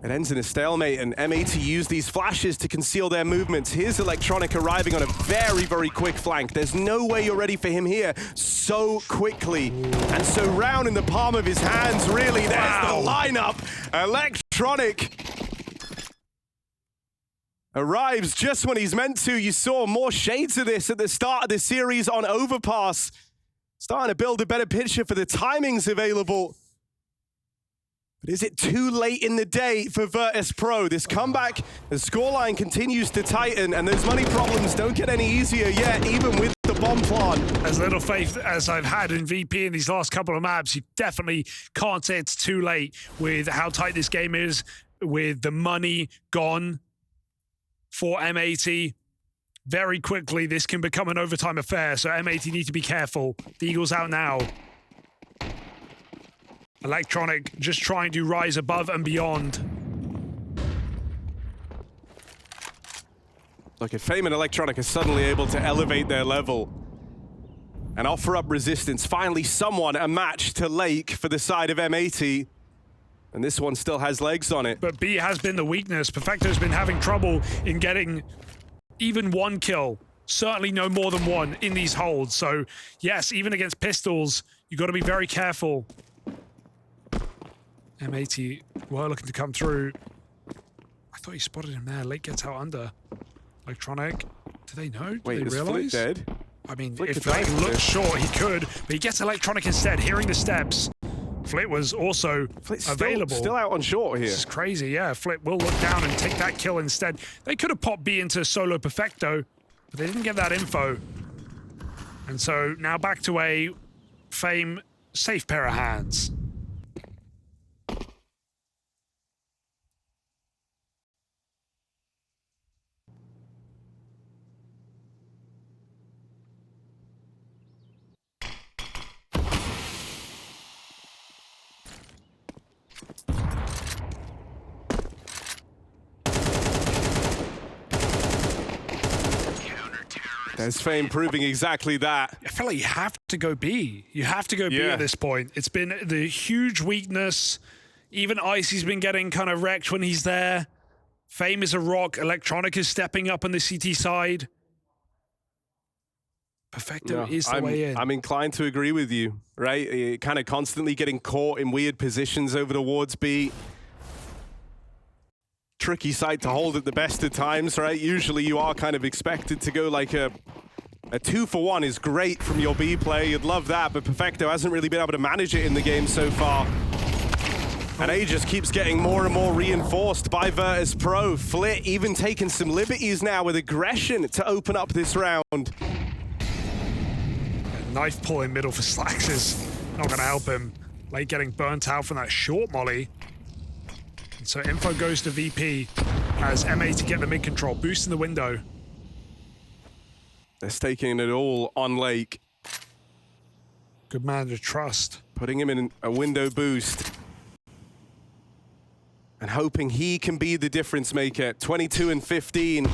It ends in a stalemate, and M80 use these flashes to conceal their movements. Here's Electronic arriving on a very, very quick flank. There's no way you're ready for him here so quickly. And so round in the palm of his hands, really, there's the lineup. Electronic arrives just when he's meant to. You saw more shades of this at the start of the series on Overpass. Starting to build a better picture for the timings available. But is it too late in the day for Virtus.pro? This comeback, the scoreline continues to tighten, and those money problems don't get any easier yet, even with the bomb plant. As little faith as I've had in VP in these last couple of maps, you definitely can't say it's too late with how tight this game is, with the money gone for M80. Very quickly, this can become an overtime affair, so M80 need to be careful. The Eagle's out now. Electronic just trying to rise above and beyond. Look, if Fame and Electronic are suddenly able to elevate their level and offer up resistance, finally someone a match to Lake for the side of M80. And this one still has legs on it. But B has been the weakness. Perfecto's been having trouble in getting even one kill. Certainly no more than one in these holds. So yes, even against pistols, you got to be very careful. M80 were looking to come through. I thought he spotted him there. Lake gets out under. Electronic. Do they know? Wait, do they is realize? Flit dead? I mean, Flit if Lake looks short, he could, but he gets Electronic instead, hearing the steps. Flit was also available. Still out on short here. This is crazy, yeah. Flit will look down and take that kill instead. They could have popped B into solo Perfecto, but they didn't get that info. And so now back to a Fame safe pair of hands. There's Fame proving exactly that. I feel like you have to go B. You have to go B at this point. It's been the huge weakness. Even Icy's been getting kind of wrecked when he's there. Fame is a rock. Electronic is stepping up on the CT side. Perfecto is the way in. I'm inclined to agree with you, right? Kind of constantly getting caught in weird positions over towards B. Tricky site to hold at the best of times, right? Usually you are kind of expected to go like a 2-for-1 is great from your B play. You'd love that, but Perfecto hasn't really been able to manage it in the game so far. And A just keeps getting more and more reinforced by Virtus.pro. Flit even taking some liberties now with aggression to open up this round. Knife pull in middle for Slacks is not going to help him. Late getting burnt out from that short molly. And so info goes to VP as M80 get the mid control, boosting the window. They're staking it all on Lake. Good man to trust. Putting him in a window boost. And hoping he can be the difference maker. 22 and 15.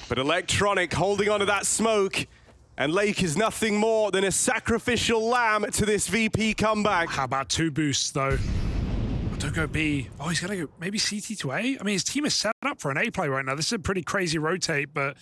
But But Electronic holding onto that smoke. And Lake is nothing more than a sacrificial lamb to this VP comeback. How about 2 boosts, though? Don't go B. Oh, he's going to go maybe CT to A? I mean, his team is set up for an A play right now. This is a pretty crazy rotate, but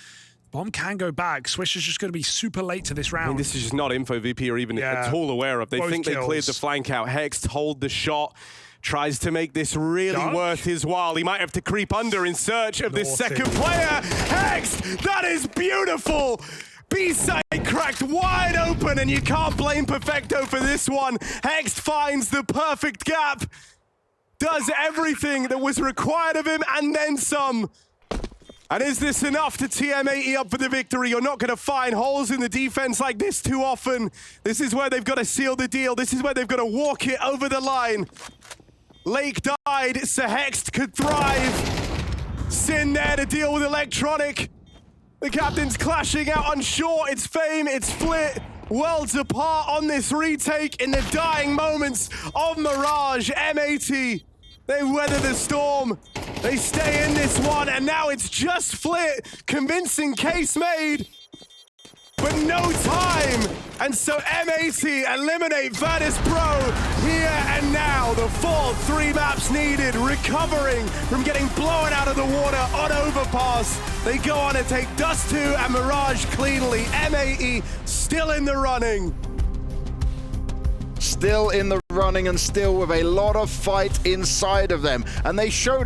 Bomb can go back. Swish is just going to be super late to this round. I mean, this is just not info VP are even at all aware of. They think they cleared the flank out. Hext hold the shot. Tries to make this really worth his while. He might have to creep under in search of this second player. Hext! That is beautiful! B-side cracked wide open, and you can't blame Perfecto for this one. Hext finds the perfect gap. Does everything that was required of him, and then some. And is this enough to tee M80 up for the victory? You're not going to find holes in the defense like this too often. This is where they've got to seal the deal. This is where they've got to walk it over the line. Lake died, so Hext could thrive. Sin there to deal with Electronic. The captain's clashing out unsure. It's Fame, it's Flit. Worlds apart on this retake in the dying moments of Mirage. M80, they weather the storm. They stay in this one, and now it's just Flit. Convincing case made, but no time. And so M80 eliminate Virtus.pro here and now. The full 3 maps needed, recovering from getting blown out of the water on Overpass. They go on to take Dust2 and Mirage cleanly. M80 still in the running. Still in the running and still with a lot of fight inside of them. And they showed it.